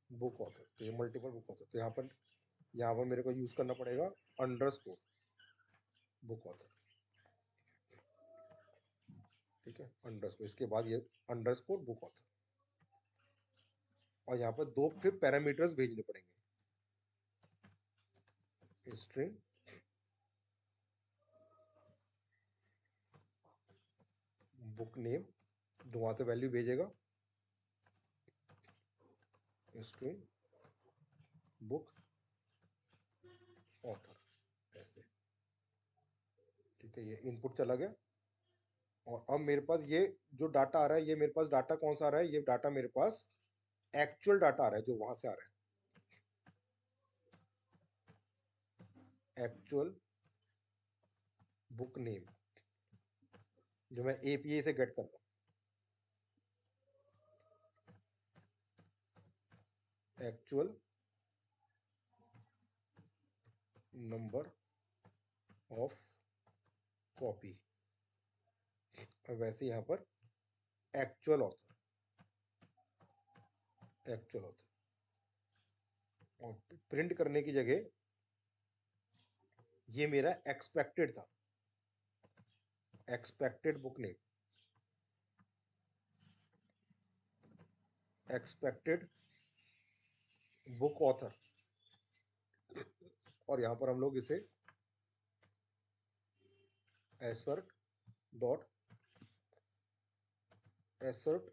बुक ऑथर। तो ये मल्टीपल बुक ऑथर, तो यहाँ पर मेरे को यूज करना पड़ेगा अंडरस्कोर बुक ऑथर। ठीक है, अंडरस्कोर, इसके बाद ये अंडरस्कोर बुक ऑथर। और यहाँ पर 2 फिर पैरामीटर्स भेजने पड़ेंगे, स्ट्रिंग बुक नेम, तो वहां से वैल्यू भेजेगा स्ट्रिंग बुक ऑथर ऐसे। ठीक है, ये इनपुट चला गया और अब मेरे पास ये जो डाटा आ रहा है, ये मेरे पास डाटा कौन सा आ रहा है, ये डाटा मेरे पास एक्चुअल डाटा आ रहा है जो वहां से आ रहा है, एक्चुअल बुक नेम, जो मैं एपीआई से गेट कर रहा हूँ, एक्चुअल नंबर ऑफ कॉपी। और वैसे यहाँ पर एक्चुअल ऑथर, एक्चुअल ऑथर, और प्रिंट करने की जगह ये मेरा एक्सपेक्टेड था, expected book name, expected book author. और यहाँ पर हम लोग इसे एसर्ट डॉट एसर्ट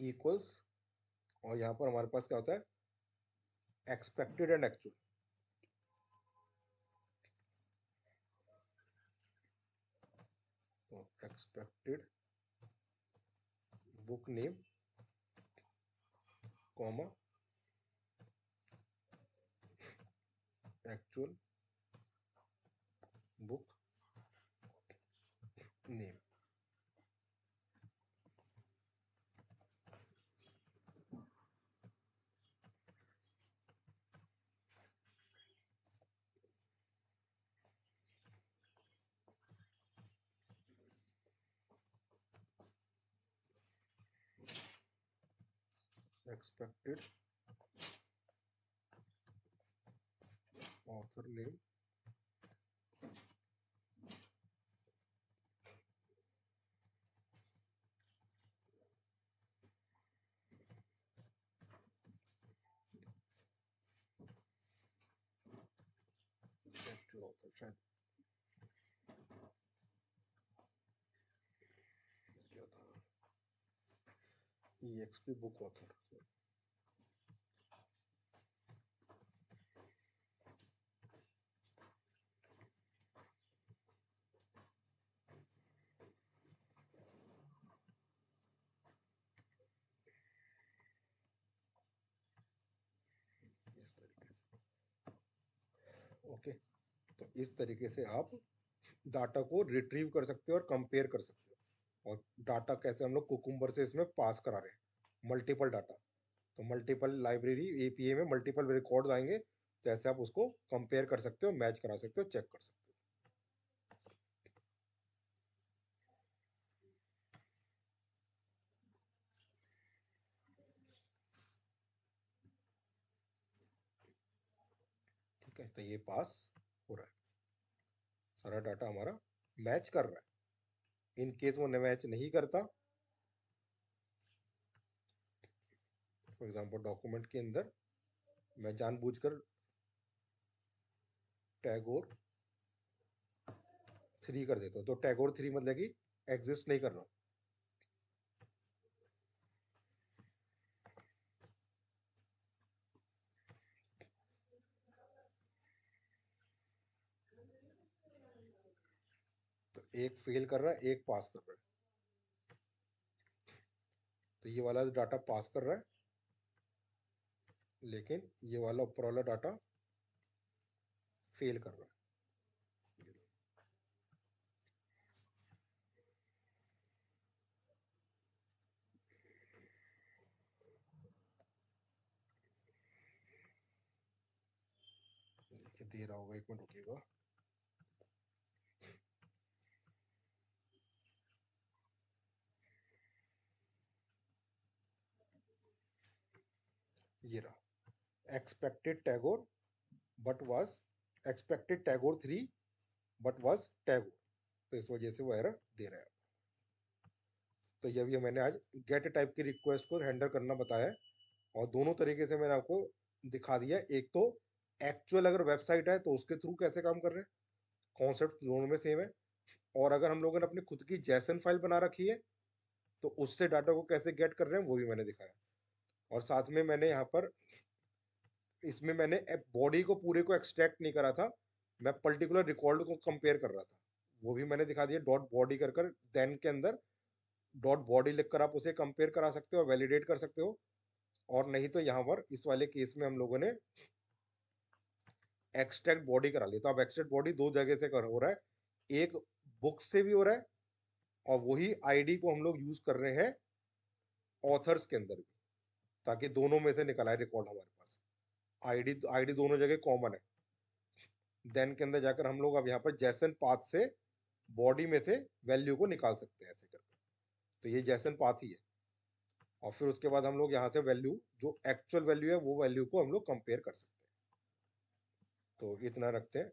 इक्वल्स, और यहाँ पर हमारे पास क्या होता है, एक्सपेक्टेड एंड एक्चुअल। तो expected book name comma actual book name. Expected author name actual author, शायद क्या था, EXP बुक ऑथर। इस तरीके से, ओके। तो इस तरीके से आप डाटा को रिट्रीव कर सकते हो और कंपेयर कर सकते हो। और डाटा कैसे हम लोग कुकुम्बर से इसमें पास करा रहे हैं, मल्टीपल डाटा। तो मल्टीपल लाइब्रेरी एपीए में मल्टीपल रिकॉर्ड्स आएंगे, तो ऐसे आप उसको कंपेयर कर सकते हो, मैच करा सकते हो, चेक कर सकते हो। ठीक है, तो ये पास हो रहा है, सारा डाटा हमारा मैच कर रहा है। इन केस वो मैच नहीं करता, फॉर एग्जाम्पल डॉक्यूमेंट के अंदर मैं जानबूझकर टैगोर 3 कर देता हूँ, तो टैगोर 3 मतलब कि एग्जिस्ट नहीं कर रहा। तो एक फेल कर रहा है, एक पास कर रहा है। तो ये वाला डाटा पास कर रहा है, लेकिन ये वाला ऊपर वाला डाटा फेल कर रहा है। देखिए दे रहा होगा, एक मिनट रुकिएगा। ये रहा expected Tagore but was expected Tagore 3 but was Tagore. तो इस वजह से वो एरर दे रहा है। तो ये भी मैंने आज गेट टाइप की रिक्वेस्ट को हैंडल करना बताया है, और दोनों तरीके से मैंने आपको दिखा दिया। एक तो एक्चुअल अगर वेबसाइट है तो उसके थ्रू कैसे काम कर रहे हैं, कॉन्सेप्ट दोनों में सेम है। और अगर हम लोगों ने अपनी खुद की जैसन फाइल बना रखी है तो उससे डाटा को कैसे गेट कर रहे हैं वो भी मैंने दिखाया। और साथ में मैंने यहाँ पर इसमें मैंने बॉडी को पूरे को एक्सट्रैक्ट नहीं करा था, मैं पर्टिकुलर रिकॉर्ड को कंपेयर कर रहा था, वो भी मैंने दिखा दिया डॉट बॉडी कर कर देन के अंदर डॉट बॉडी लिखकर आप उसे कंपेयर करा सकते हो, वैलिडेट कर सकते हो। और नहीं तो यहाँ पर इस वाले केस में हम लोगों ने एक्सट्रैक्ट बॉडी करा लिया। तो अब एक्सट्रैक्ट बॉडी दो जगह से कर हो रहा है, एक बुक से भी हो रहा है और वही आईडी को हम लोग यूज कर रहे हैं ऑथर्स के अंदर भी, ताकि दोनों में से निकल आए रिकॉर्ड हमारे पास। आईडी आईडी दोनों जगह कॉमन है। देन के अंदर जाकर हम लोग अब यहाँ पर जैसन पाथ से बॉडी में से वैल्यू को निकाल सकते हैं ऐसे करके। तो ये जैसन पाथ ही है। और फिर उसके बाद हम लोग यहाँ से वैल्यू जो एक्चुअल वैल्यू है वो वैल्यू को हम लोग कंपेयर कर सकते हैं। तो इतना रखते हैं।